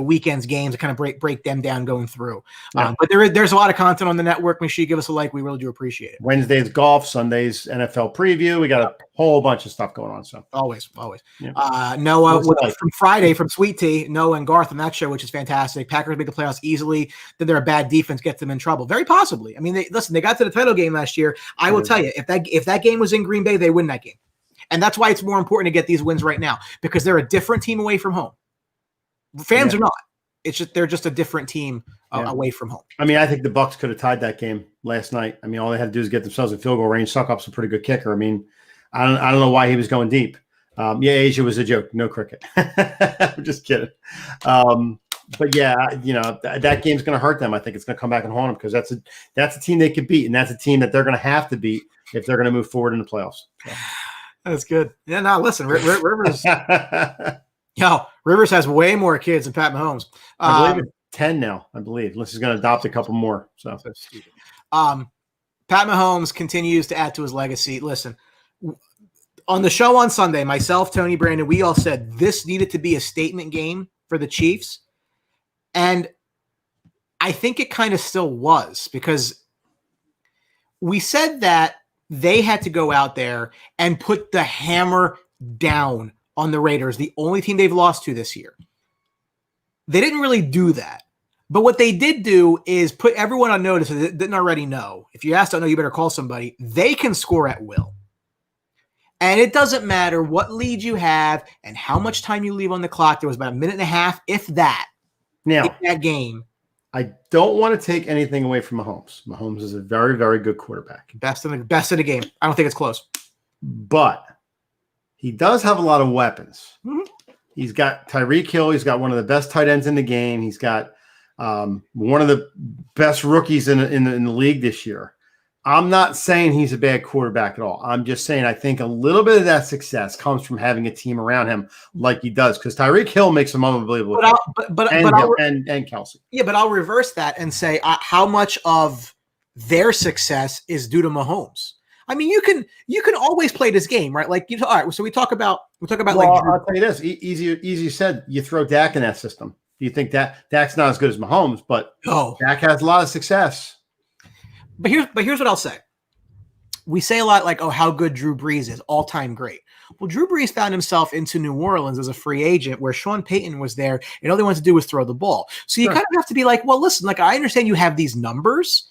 weekend's games to kind of break them down going through. But there's a lot of content on the network. Make sure you give us a like. We really do appreciate it. Wednesday's golf, Sunday's NFL preview. We got a whole bunch of stuff going on. So always. Yeah. Noah from Friday from Sweet Tea, Noah and Garth on that show, which is fantastic. Packers make the playoffs easily. Then they're a bad defense gets them in trouble. Very possibly. I mean, they got to the title game last year. I will tell you, if that game was in Green Bay, they win that game. And that's why it's more important to get these wins right now, because they're a different team away from home. Fans are not. It's just they're just a different team away from home. I mean, I think the Bucs could have tied that game last night. I mean, all they had to do is get themselves in field goal range. Suckup's a pretty good kicker. I mean, I don't know why he was going deep. Asia was a joke. No cricket. I'm just kidding. But yeah, that game's going to hurt them. I think it's going to come back and haunt them because that's a team they could beat, and that's a team that they're going to have to beat if they're going to move forward in the playoffs. So. That's good. Yeah. No, listen, Rivers. Rivers has way more kids than Pat Mahomes. I believe it's 10 now, I believe. Unless he's going to adopt a couple more. So stupid. Pat Mahomes continues to add to his legacy. Listen, on the show on Sunday, myself, Tony, Brandon, we all said this needed to be a statement game for the Chiefs. And I think it kind of still was, because we said that they had to go out there and put the hammer down on the Raiders, the only team they've lost to this year. They didn't really do that. But what they did do is put everyone on notice that didn't already know. If you asked, don't know, you better call somebody. They can score at will. And it doesn't matter what lead you have and how much time you leave on the clock. There was about a minute and a half, if that, in that game. I don't want to take anything away from Mahomes. Mahomes is a very, very good quarterback. Best in the game. I don't think it's close. But he does have a lot of weapons. Mm-hmm. He's got Tyreek Hill. He's got one of the best tight ends in the game. He's got one of the best rookies in the league this year. I'm not saying he's a bad quarterback at all. I'm just saying I think a little bit of that success comes from having a team around him like he does, because Tyreek Hill makes him unbelievable. And Kelsey. Yeah, but I'll reverse that and say how much of their success is due to Mahomes. I mean, you can always play this game, right? Like, all right. So we talk about well, I'll tell you this: easy said. You throw Dak in that system. Do you think that Dak's not as good as Mahomes? But Dak has a lot of success. But here's what I'll say. We say a lot like, oh, how good Drew Brees is, all-time great. Well, Drew Brees found himself into New Orleans as a free agent where Sean Payton was there, and all they wanted to do was throw the ball. So you kind of have to be like, well, listen, like I understand you have these numbers,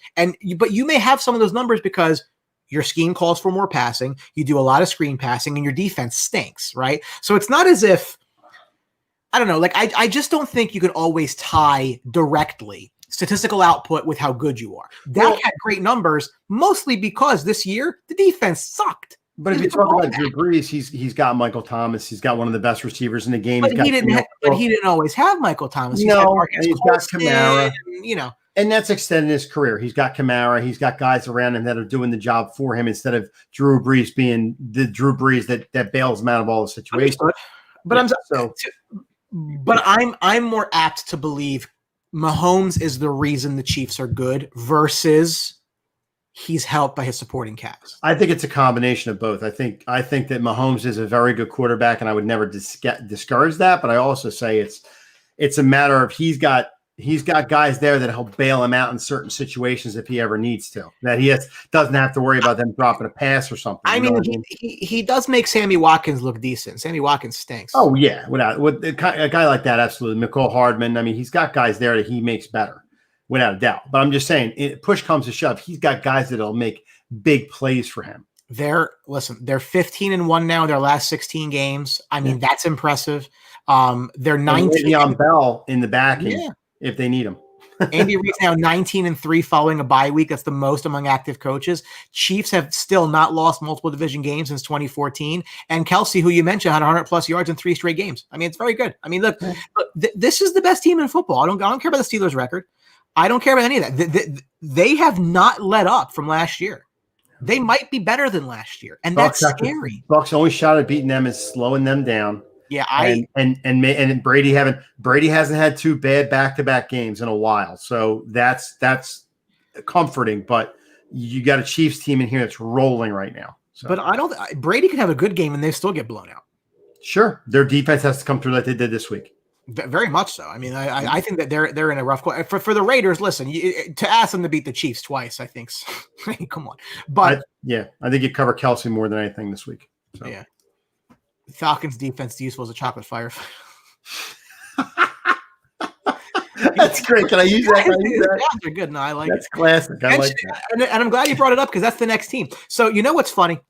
but you may have some of those numbers because your scheme calls for more passing, you do a lot of screen passing, and your defense stinks, right? So it's not as if, I don't know, like I just don't think you can always tie directly statistical output with how good you are. Dak had great numbers, mostly because this year the defense sucked. But if you talk about Drew Brees, he's got Michael Thomas. He's got one of the best receivers in the game. But he didn't always have Michael Thomas. He's got Kamara. And that's extending his career. He's got Kamara. He's got guys around him that are doing the job for him instead of Drew Brees being the Drew Brees that bails him out of all the situations. But I'm more apt to believe Mahomes is the reason the Chiefs are good versus he's helped by his supporting cast. I think it's a combination of both. I think that Mahomes is a very good quarterback, and I would never discourage that. But I also say it's a matter of he's got guys there that help bail him out in certain situations if he ever needs to. That he doesn't have to worry about them dropping a pass or something. I mean, he does make Sammy Watkins look decent. Sammy Watkins stinks. Oh yeah, with a guy like that, absolutely. McCall Hardman. I mean, he's got guys there that he makes better, without a doubt. But I'm just saying, push comes to shove, he's got guys that'll make big plays for him. They're 15-1 now in their last 16 games. I mean, that's impressive. They're 19 on Bell in the back. Yeah. If they need him. Andy Reid's now 19-3 following a bye week. That's the most among active coaches. Chiefs have still not lost multiple division games since 2014. And Kelsey, who you mentioned, had 100+ yards in 3 straight games. I mean, it's very good. I mean, look, this is the best team in football. I don't care about the Steelers' record. I don't care about any of that. They have not let up from last year. They might be better than last year, and that's scary. Bucks' only shot at beating them is slowing them down. Yeah, and Brady hasn't had 2 bad back-to-back games in a while, so that's comforting. But you got a Chiefs team in here that's rolling right now. So. But Brady can have a good game and they still get blown out. Sure, their defense has to come through like they did this week. Very much so. I mean, I think that they're in a rough for the Raiders. Listen, to ask them to beat the Chiefs twice, I think. Come on, but I think you cover Kelsey more than anything this week. So. Yeah. Falcons defense useful as a chocolate firefighter. That's great. Can I use that? They're good. No, I like That's classic. I like that. And I'm glad you brought it up because that's the next team. So you know what's funny?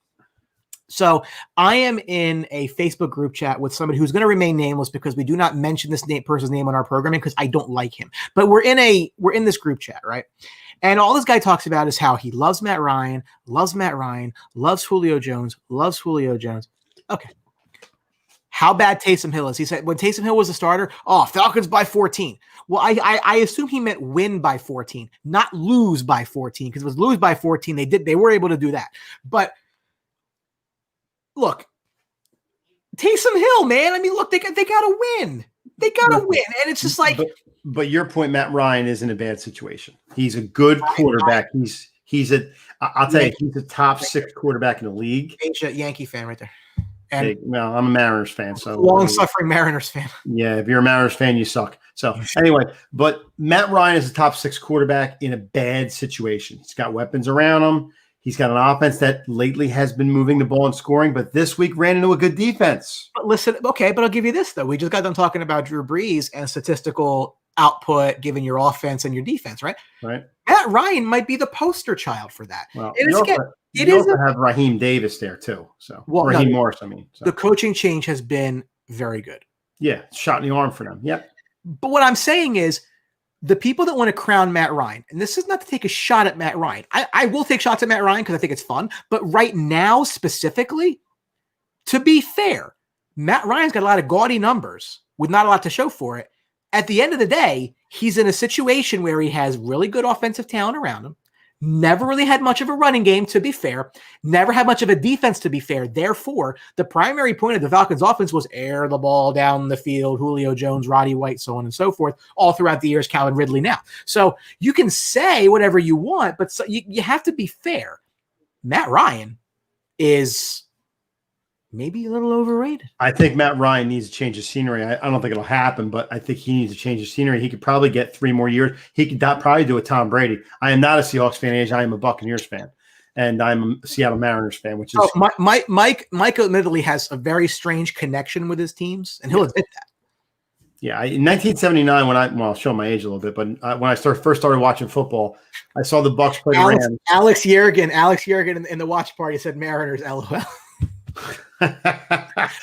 So I am in a Facebook group chat with somebody who's going to remain nameless because we do not mention this person's name on our programming because I don't like him. But we're in this group chat, right? And all this guy talks about is how he loves Matt Ryan, loves Julio Jones, Okay. How bad Taysom Hill is. He said when Taysom Hill was a starter, Falcons by 14. Well, I assume he meant win by 14, not lose by 14, because it was lose by 14. They were able to do that. But look, Taysom Hill, man. I mean, look, they got to win. They got to win. And it's just like. But your point, Matt Ryan is in a bad situation. He's a good quarterback. I'll tell you, he's a top 6 quarterback in the league. Yankee fan right there. And I'm a Mariners fan. So long-suffering Mariners fan. Yeah, if you're a Mariners fan, you suck. So anyway, but Matt Ryan is a top 6 quarterback in a bad situation. He's got weapons around him. He's got an offense that lately has been moving the ball and scoring, but this week ran into a good defense. But listen, okay, but I'll give you this, though. We just got done talking about Drew Brees and statistical output given your offense and your defense, right? Right. Matt Ryan might be the poster child for that. Well, you also have Raheem Davis there, too. So Raheem Morris, I mean. So. The coaching change has been very good. Yeah, shot in the arm for them. Yep. But what I'm saying is the people that want to crown Matt Ryan, and this is not to take a shot at Matt Ryan. I will take shots at Matt Ryan because I think it's fun. But right now, specifically, to be fair, Matt Ryan's got a lot of gaudy numbers with not a lot to show for it. At the end of the day, he's in a situation where he has really good offensive talent around him. Never really had much of a running game, to be fair. Never had much of a defense, to be fair. Therefore, the primary point of the Falcons' offense was air the ball down the field, Julio Jones, Roddy White, so on and so forth, all throughout the years, Calvin Ridley now. So you can say whatever you want, but you have to be fair. Matt Ryan is maybe a little overrated. I think Matt Ryan needs to change his scenery. I don't think it'll happen, but I think he needs to change his scenery. He could probably get 3 more years. He could probably do a Tom Brady. I am not a Seahawks fan, I am a Buccaneers fan, and I'm a Seattle Mariners fan, which is Mike admittedly has a very strange connection with his teams, and he'll admit that. Yeah, in 1979, I'll show my age a little bit, but when I first started watching football, I saw the Bucs play the Rams. Alex Yergin in the watch party said Mariners, LOL.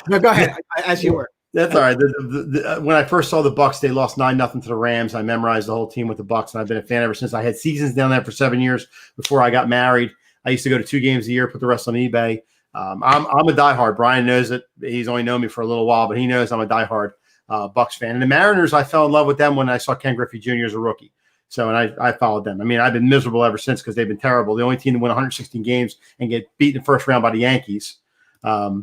No, go ahead. As you were. That's all right. When I first saw the Bucs, they lost 9-0 to the Rams. I memerized the whole team with the Bucs, and I've been a fan ever since. I had seasons down there for 7 years before I got married. I used to go to 2 games a year, put the rest on eBay. I'm a diehard. Brian knows it. He's only known me for a little while, but he knows I'm a diehard Bucs fan. And the Mariners, I fell in love with them when I saw Ken Griffey Jr. as a rookie. So, and I followed them. I mean, I've been miserable ever since because they've been terrible. The only team to win 116 games and get beat in the first round by the Yankees. But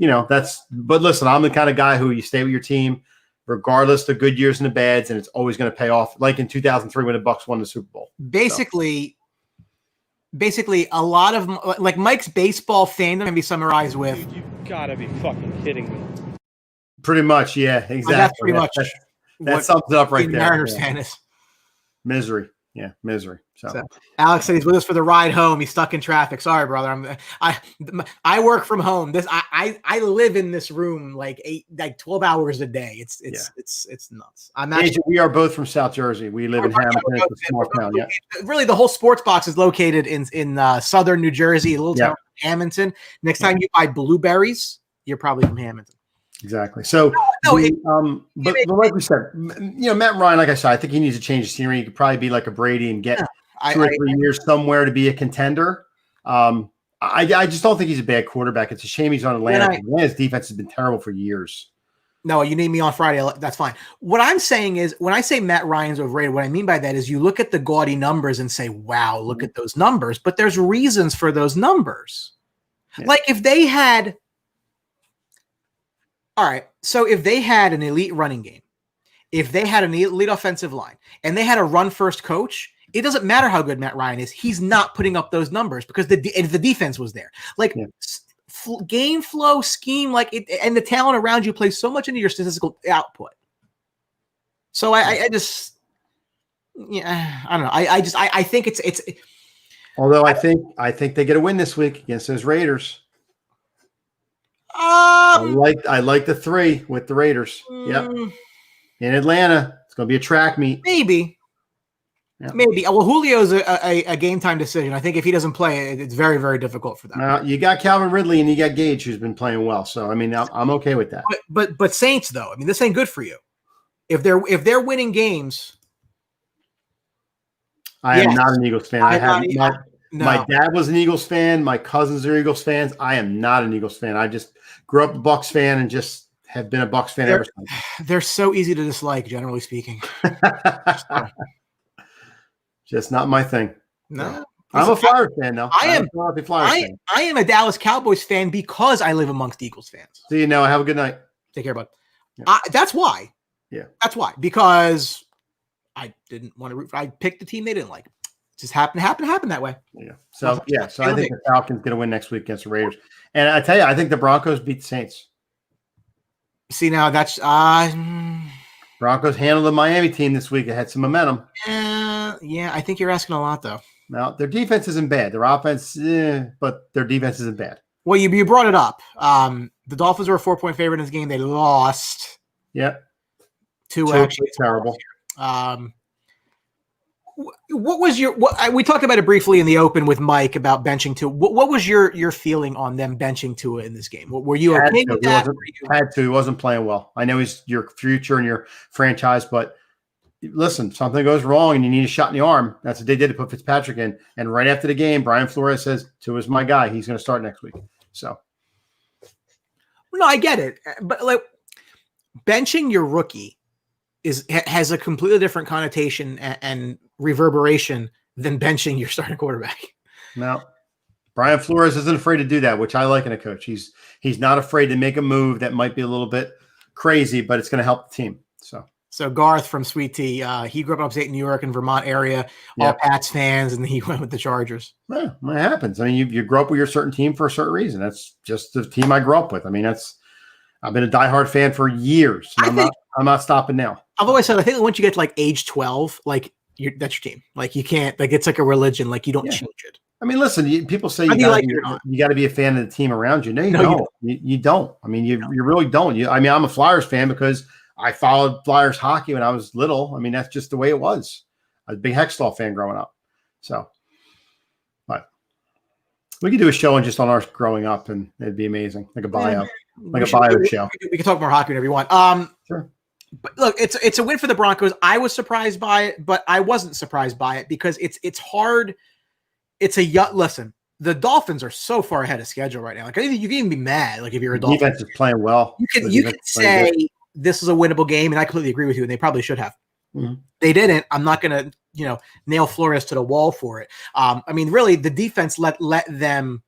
listen, I'm the kind of guy who you stay with your team regardless of the good years and the bads, and it's always going to pay off. Like in 2003 when the Bucs won the Super Bowl. Basically, a lot of like Mike's baseball fandom can be summarized with, "You've got to be fucking kidding me." Pretty much, yeah, exactly. That's pretty much that sums it up right there. Mariners fan is misery. Yeah, misery. So Alex said he's with us for the ride home. He's stuck in traffic. Sorry, brother. I work from home. I live in this room like 12 hours a day. It's nuts. I'm actually, we are both from South Jersey. We live in Hamilton. It's a small town. Yeah. Really, the whole sports box is located in southern New Jersey, a little town Hamilton. Next time you buy blueberries, you're probably from Hamilton. Exactly. So, but like we said, Matt Ryan, like I said, I think he needs to change the scenery. He could probably be like a Brady and get 2 or 3 years somewhere to be a contender. I just don't think he's a bad quarterback. It's a shame he's on Atlanta. Atlanta's defense has been terrible for years. No, you need me on Friday. That's fine. What I'm saying is, when I say Matt Ryan's overrated, what I mean by that is you look at the gaudy numbers and say, wow, look at those numbers. But there's reasons for those numbers. Yeah. Like if they had – all right, so if they had an elite running game, if they had an elite offensive line, and they had a run-first coach, it doesn't matter how good Matt Ryan is. He's not putting up those numbers because the defense was there. Like game flow, scheme, and the talent around you plays so much into your statistical output. So I don't know. I think it's. Although I think they get a win this week against those Raiders. I like the 3 with the Raiders. Yep. In Atlanta, it's going to be a track meet. Maybe. Well, Julio's a game time decision. I think if he doesn't play, it's very, very difficult for them. You got Calvin Ridley and you got Gage, who's been playing well. So I mean, I'm okay with that. But Saints, though, I mean, this ain't good for you. If they're winning games, I am not an Eagles fan. My dad was an Eagles fan. My cousins are Eagles fans. I am not an Eagles fan. I just grew up a Bucs fan and just have been a Bucs fan ever since. They're so easy to dislike, generally speaking. Just not my thing. No. I'm a Flyers fan now. I am a Dallas Cowboys fan because I live amongst Eagles fans. So have a good night. Take care, bud. That's why. Yeah. That's why. Because I didn't want to root. I picked the team they didn't like. Just happened that way. Yeah. So I think the Falcons going to win next week against the Raiders. And I tell you, I think the Broncos beat the Saints. See, now that's Broncos handled the Miami team this week. It had some momentum. Yeah, I think you're asking a lot, though. Now, their defense isn't bad. Their offense, but their defense isn't bad. Well, you brought it up. The Dolphins were a 4-point favorite in this game. They lost. Yep. Two actually terrible. What was we talked about it briefly in the open with Mike about benching Tua. What was your feeling on them benching Tua in this game? Were you okay with that? Had to. He wasn't playing well. I know he's your future and your franchise, but listen, something goes wrong and you need a shot in the arm. That's what they did to put Fitzpatrick in. And right after the game, Brian Flores says, Tua's my guy. He's going to start next week. So. No, I get it. But like benching your rookie has a completely different connotation and reverberation than benching your starting quarterback. No. Brian Flores isn't afraid to do that, which I like in a coach. He's not afraid to make a move that might be a little bit crazy, but it's going to help the team. So Garth from Sweet Tea, he grew up in upstate New York and Vermont area, all Pats fans, and he went with the Chargers. Yeah, it happens. I mean, you grow up with your certain team for a certain reason. That's just the team I grew up with. I mean, I've been a diehard fan for years. And I'm not stopping now. I've always said, I think that once you get to like age 12, like that's your team. Like you can't, like it's like a religion. Like you don't change it. I mean, listen, people say you got to be a fan of the team around you. No, you don't. You don't. I mean, you really don't. I mean, I'm a Flyers fan because I followed Flyers hockey when I was little. I mean, that's just the way it was. I was a big Hextall fan growing up. So, but we could do a show on our growing up, and it'd be amazing, like a bio, show. We can talk more hockey whenever you want. Sure. But look, it's a win for the Broncos. I was surprised by it, but I wasn't surprised by it because it's hard. Listen. The Dolphins are so far ahead of schedule right now. Like you can even be mad. Like if you're a Dolphin, defense is playing well. You can say this is a winnable game, and I completely agree with you. And they probably should have. Mm-hmm. They didn't. I'm not going to nail Flores to the wall for it. I mean, really, the defense let them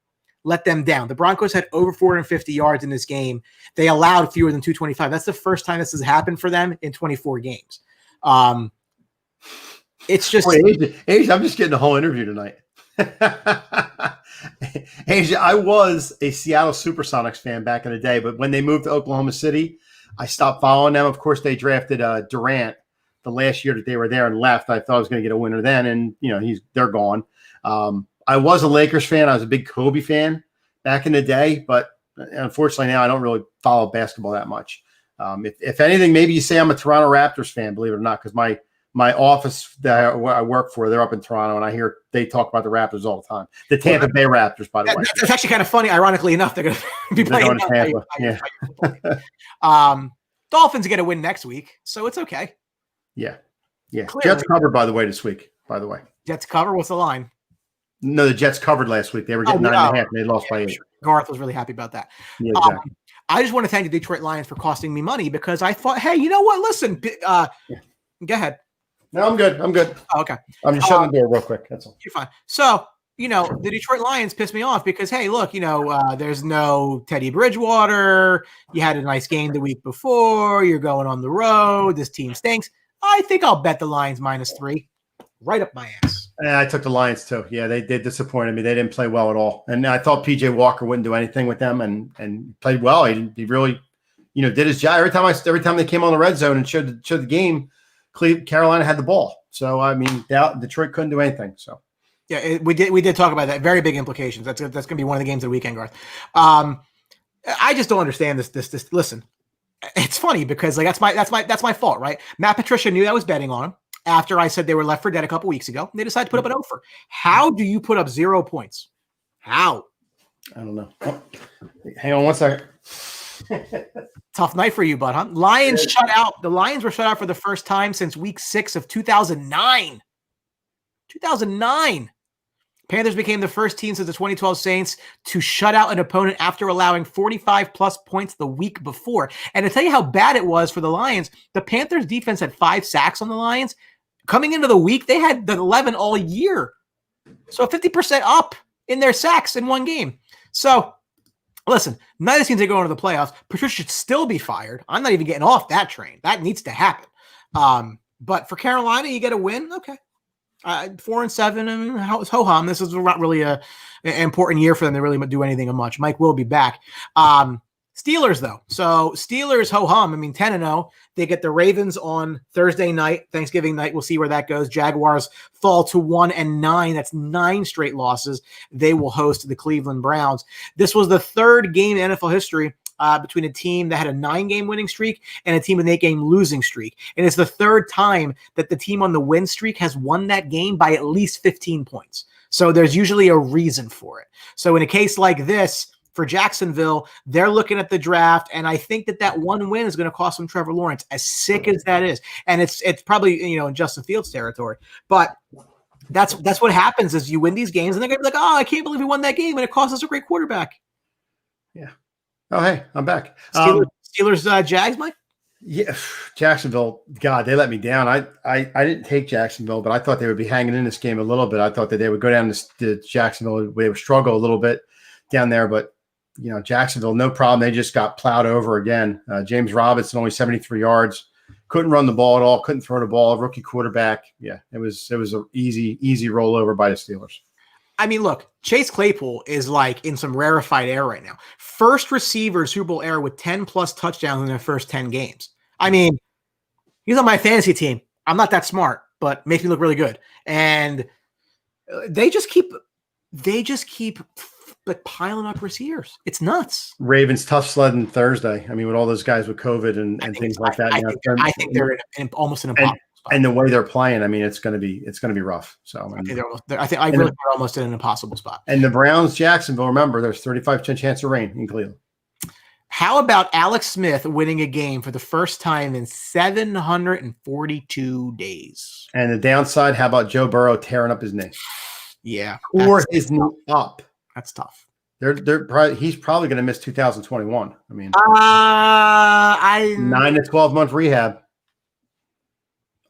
down. The Broncos had over 450 yards in this game. They allowed fewer than 225. That's the first time this has happened for them in 24 games. It's just Asia, I'm just getting the whole interview tonight. Asia, I was a Seattle Supersonics fan back in the day, but when they moved to Oklahoma City, I stopped following them. Of course, they drafted Durant the last year that they were there and left. I thought I was going to get a winner then, and they're gone. I was a Lakers fan. I was a big Kobe fan back in the day, but unfortunately now I don't really follow basketball that much. If anything, maybe you say I'm a Toronto Raptors fan, believe it or not, because my office that I work for, they're up in Toronto, and I hear they talk about the Raptors all the time. The Tampa Bay Raptors, by the way. It's actually kind of funny. Ironically enough, they're going to be playing Tampa. Yeah. Dolphins get a win next week, so it's okay. Yeah. Clearly. Jets covered, by the way, this week. By the way, Jets cover. What's the line? No, the Jets covered last week. They were getting 9.5, and they lost by 8. Sure. Garth was really happy about that. Yeah, exactly. I just want to thank the Detroit Lions for costing me money because I thought, hey, you know what? Listen, go ahead. No, I'm good. Oh, okay. I'm just shutting the door real quick. That's all. You're fine. So, the Detroit Lions pissed me off because, hey, look, there's no Teddy Bridgewater. You had a nice game the week before. You're going on the road. This team stinks. I think I'll bet the Lions -3. Right up my ass. I took the Lions too. Yeah, they disappointed me. They didn't play well at all. And I thought PJ Walker wouldn't do anything with them and played well. He really, did his job. Every time they came on the red zone and showed the game, Carolina had the ball. So, I mean, Detroit couldn't do anything. So, yeah, we did talk about that. Very big implications. That's going to be one of the games of the weekend, Garth. I just don't understand this. Listen, it's funny because that's my fault, right? Matt Patricia knew I was betting on him after I said they were left for dead a couple weeks ago. They decided to put up an offer. How do you put up 0 points? How? I don't know. Oh, hang on one second. Tough night for you, bud, huh? Lions shut out. The Lions were shut out for the first time since week 6 of 2009. 2009. Panthers became the first team since the 2012 Saints to shut out an opponent after allowing 45-plus points the week before. And to tell you how bad it was for the Lions, the Panthers defense had 5 sacks on the Lions. Coming into the week, they had the 11 all year. So 50% up in their sacks in one game. So, listen, neither teams are going to the playoffs. Patricia should still be fired. I'm not even getting off that train. That needs to happen. But for Carolina, you get a win. Okay. 4-7, and ho-hum. This is not really an important year for them to really do anything much. Mike will be back. Steelers, though. So Steelers, ho-hum. I mean, 10-0. They get the Ravens on Thursday night, Thanksgiving night. We'll see where that goes. Jaguars fall to 1-9. That's 9 straight losses. They will host the Cleveland Browns. This was the third game in NFL history between a team that had a 9-game winning streak and a team with an 8-game losing streak. And it's the third time that the team on the win streak has won that game by at least 15 points. So there's usually a reason for it. So in a case like this, for Jacksonville, they're looking at the draft, and I think that one win is going to cost them Trevor Lawrence, as sick as that is. And it's probably, in Justin Fields territory. But that's what happens is you win these games, and they're going to be like, oh, I can't believe we won that game, and it cost us a great quarterback. Yeah. Oh, hey, I'm back. Steelers, Jags, Mike? Yeah, Jacksonville, God, they let me down. I didn't take Jacksonville, but I thought they would be hanging in this game a little bit. I thought that they would go down to Jacksonville. They would struggle a little bit down there, but, Jacksonville, no problem. They just got plowed over again. James Robinson, only 73 yards. Couldn't run the ball at all. Couldn't throw the ball. Rookie quarterback. Yeah, it was an easy rollover by the Steelers. I mean, look, Chase Claypool is like in some rarefied air right now. First receiver Super Bowl era with 10-plus touchdowns in their first 10 games. I mean, he's on my fantasy team. I'm not that smart, but makes me look really good. And they just keep like piling up receivers. It's nuts. Ravens tough sledding Thursday. I mean, with all those guys with COVID and things like that. I think they're almost an impossible spot. And the way they're playing, I mean, it's going to be rough. So I think they're almost in an impossible spot. And the Browns, Jacksonville, remember, there's 35% chance of rain in Cleveland. How about Alex Smith winning a game for the first time in 742 days? And the downside, how about Joe Burrow tearing up his knee? Yeah, or his knee up. That's tough. He's probably going to miss 2021. I mean, 9 to 12 month rehab.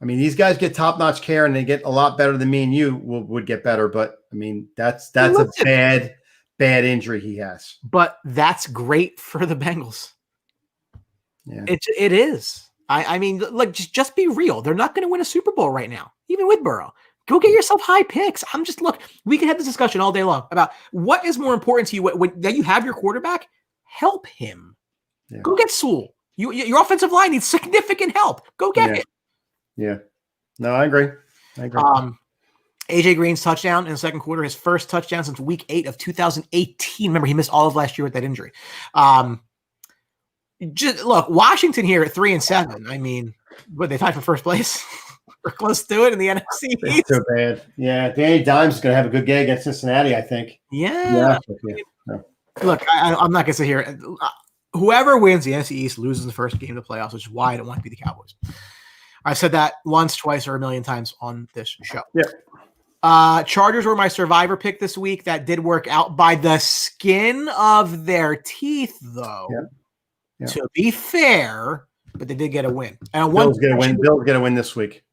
I mean, these guys get top-notch care, and they get a lot better than me and you would get better. But I mean, that's a bad injury he has. But that's great for the Bengals. Yeah, it is. I mean, like just be real. They're not going to win a Super Bowl right now, even with Burrow. Go get yourself high picks. We can have this discussion all day long about what is more important to you when that you have your quarterback. Help him. Yeah. Go get Sewell. Your offensive line needs significant help. Go get it. Yeah. No, I agree. AJ Green's touchdown in the second quarter, his first touchdown since week 8 of 2018. Remember, he missed all of last year with that injury. Just look, Washington here at 3-7. I mean, what, they tied for first place? We're close to it in the NFC. It's so bad. Yeah, Danny Dimes is going to have a good game against Cincinnati, I think. Yeah. Look, I'm not going to sit here. Whoever wins the NFC East loses the first game of the playoffs, which is why I don't want to be the Cowboys. I've said that once, twice, or a million times on this show. Yeah. Chargers were my survivor pick this week. That did work out by the skin of their teeth, though. Yeah. To be fair, but they did get a win. And Bill's going to win this week.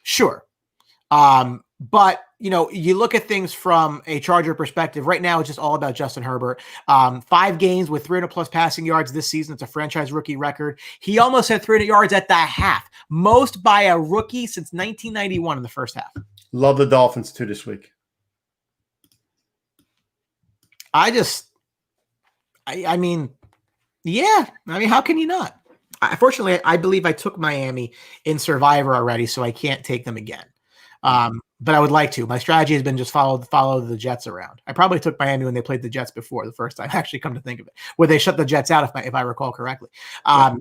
Sure. But, you look at things from a Charger perspective. Right now, it's just all about Justin Herbert. 5 games with 300-plus passing yards this season. It's a franchise rookie record. He almost had 300 yards at the half. Most by a rookie since 1991 in the first half. Love the Dolphins, too, this week. I mean, how can you not? Fortunately, I believe I took Miami in Survivor already, so I can't take them again. But I would like to. My strategy has been just follow the Jets around. I probably took Miami when they played the Jets before the first time. Actually, come to think of it, where they shut the Jets out, if I recall correctly. I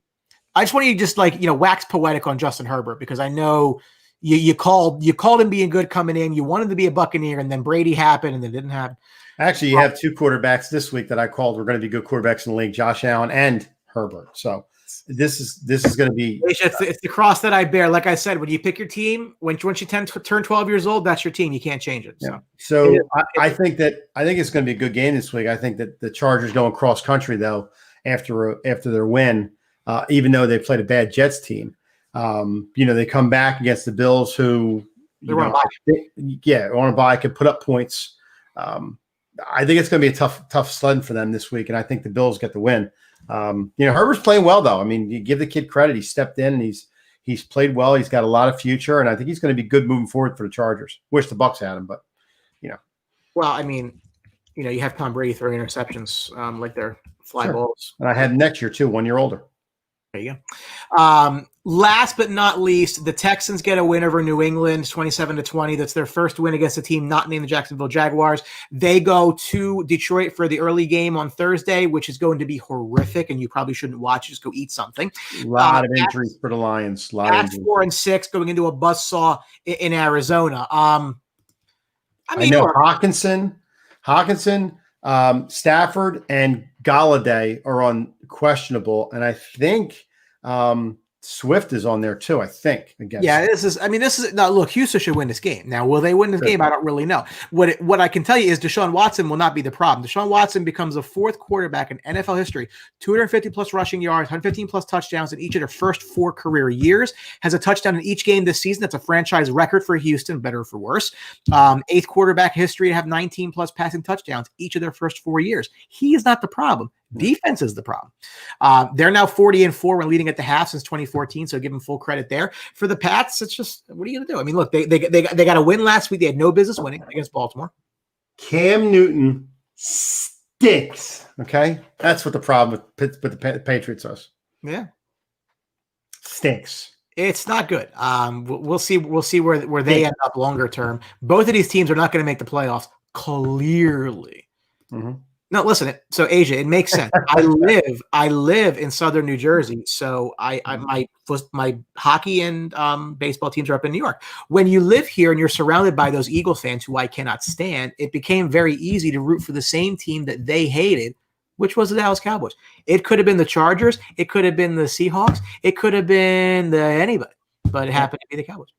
just want you to wax poetic on Justin Herbert, because I know you called him being good coming in. You wanted to be a Buccaneer, and then Brady happened, and it didn't happen. Actually, you have 2 quarterbacks this week that I called were going to be good quarterbacks in the league: Josh Allen and Herbert. So this is going to be. It's the cross that I bear. Like I said, when you pick your team, once you turn 12 years old, that's your team. You can't change it. So I think it's going to be a good game this week. I think that the Chargers going cross country though after their win, even though they played a bad Jets team. They come back against the Bills, who on a bye, could put up points. I think it's going to be a tough sledding for them this week, and I think the Bills get the win. Herbert's playing well though. I mean, you give the kid credit. He stepped in and he's played well. He's got a lot of future, and I think he's going to be good moving forward for the Chargers. Wish the Bucs had him, but Well, I mean, you have Tom Brady throwing interceptions like they're fly balls. And I had him next year too, 1 year older. There you go. Last but not least, the Texans get a win over New England, 27-20. That's their first win against a team not named the Jacksonville Jaguars. They go to Detroit for the early game on Thursday, which is going to be horrific, and you probably shouldn't watch. Just go eat something. A lot of injuries for the Lions. At 4-6, going into a buzzsaw in Arizona. I know Hawkinson. Stafford and Galletta are on questionable, and I think Swift is on there too. I think. Yeah, this is now. Look, Houston should win this game. Now, will they win this game? I don't really know. What I can tell you is Deshaun Watson will not be the problem. Deshaun Watson becomes the fourth quarterback in NFL history, 250 plus rushing yards, 115 plus touchdowns in each of their first 4 career years. Has a touchdown in each game this season. That's a franchise record for Houston, better or for worse. 8th quarterback history to have 19 plus passing touchdowns each of their first 4 years. He is not the problem. Defense is the problem. They're now 40-4 when leading at the half since 2014, so give them full credit there. For the Pats, it's just, what are you going to do? I mean, look, they got a win last week. They had no business winning against Baltimore. Cam Newton stinks. Okay, that's what the problem with the Patriots is. Yeah, stinks. It's not good. We'll see where they end up longer term. Both of these teams are not going to make the playoffs. Clearly. Mm-hmm. No, listen. So Asia, it makes sense. I live in southern New Jersey, so my hockey and baseball teams are up in New York. When you live here and you're surrounded by those Eagle fans who I cannot stand, it became very easy to root for the same team that they hated, which was the Dallas Cowboys. It could have been the Chargers, it could have been the Seahawks, it could have been anybody, but it happened to be the Cowboys.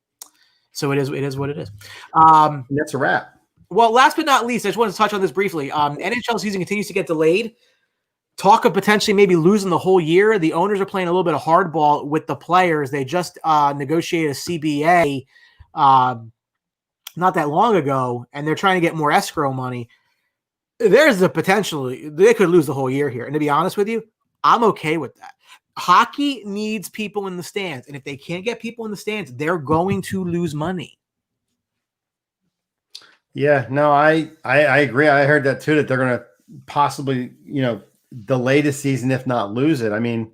So it is what it is. That's a wrap. Well, last but not least, I just wanted to touch on this briefly. NHL season continues to get delayed. Talk of potentially maybe losing the whole year. The owners are playing a little bit of hardball with the players. They just negotiated a CBA not that long ago, and they're trying to get more escrow money. There's the potential they could lose the whole year here. And to be honest with you, I'm okay with that. Hockey needs people in the stands, and if they can't get people in the stands, they're going to lose money. Yeah, no, I agree. I heard that too, that they're going to possibly, delay the season, if not lose it. I mean,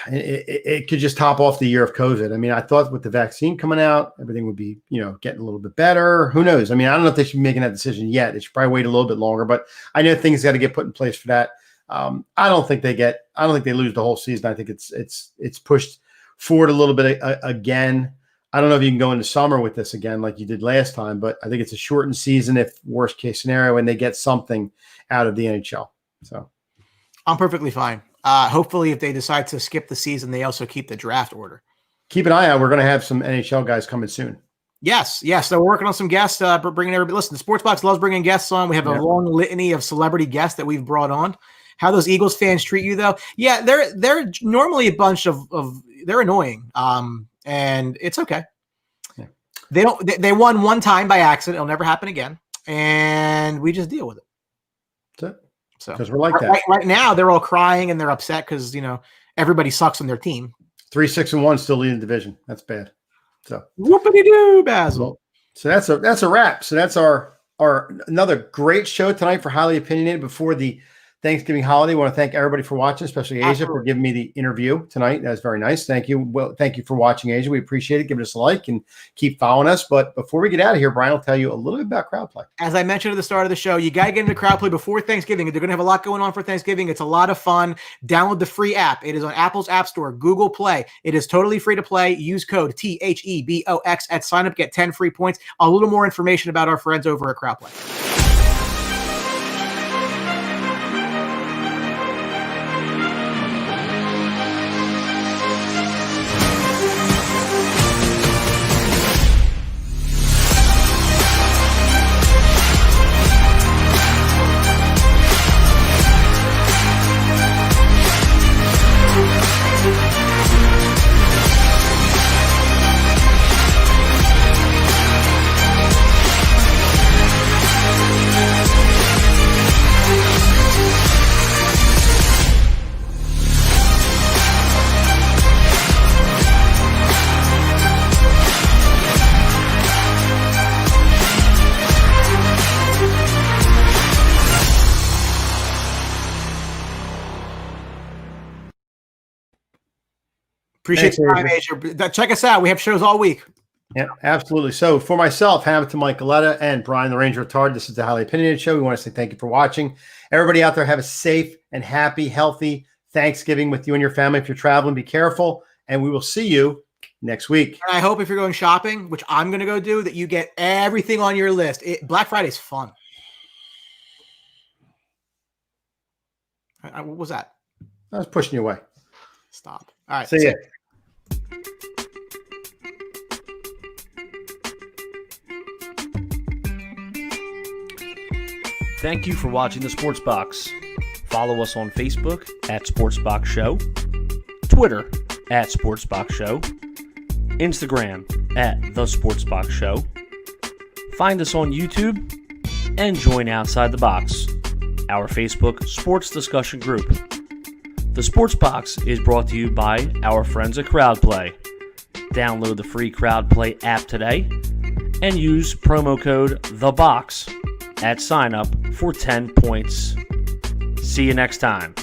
it could just top off the year of COVID. I mean, I thought with the vaccine coming out, everything would be, getting a little bit better. Who knows? I mean, I don't know if they should be making that decision yet. They should probably wait a little bit longer, but I know things got to get put in place for that. I don't think they lose the whole season. I think it's pushed forward a little bit again. I don't know if you can go into summer with this again like you did last time, but I think it's a shortened season if worst case scenario and they get something out of the NHL. So I'm perfectly fine. Hopefully if they decide to skip the season, they also keep the draft order. Keep an eye out. We're going to have some NHL guys coming soon. Yes. So we're working on some guests, bringing everybody. Listen, the Sports Box loves bringing guests on. We have a long litany of celebrity guests that we've brought on. How those Eagles fans treat you though. Yeah. They're normally a bunch of they're annoying. And it's okay. Yeah. They won one time by accident. It'll never happen again. And we just deal with it. That's it. So because we're like that. Right now, they're all crying and they're upset because, everybody sucks on their team. 3-6-1 still leading the division. That's bad. So whoopity-doo, Basil. So that's a wrap. So that's our another great show tonight for Highly Opinionated before the Thanksgiving holiday. I want to thank everybody for watching, especially Asia for giving me the interview tonight. That was very nice. Thank you. Well, thank you for watching, Asia. We appreciate it. Give us a like and keep following us. But before we get out of here, Brian will tell you a little bit about crowd play. As I mentioned at the start of the show, you got to get into crowd play before Thanksgiving. They're going to have a lot going on for Thanksgiving. It's a lot of fun. Download the free app. It is on Apple's App Store, Google Play. It is totally free to play. Use code THEBOX at sign up. Get 10 free points. A little more information about our friends over at crowd play. Appreciate your time, Asia. Check us out. We have shows all week. Yeah, absolutely. So for myself, Hamilton, Mike Galletta, and Brian the Ranger Attard, this is the Highly Opinionated Show. We want to say thank you for watching. Everybody out there, have a safe and happy, healthy Thanksgiving with you and your family. If you're traveling, be careful, and we will see you next week. And I hope if you're going shopping, which I'm going to go do, that you get everything on your list. Black Friday's fun. What was that? I was pushing you away. Stop. All right. See ya. Thank you for watching the Sports Box. Follow us on Facebook at Sports Box Show, Twitter at Sports Box Show, Instagram at The Sports Box Show. Find us on YouTube and join Outside the Box, our Facebook sports discussion group. The Sports Box is brought to you by our friends at CrowdPlay. Download the free CrowdPlay app today and use promo code THEBOX at sign up for 10 points. See you next time.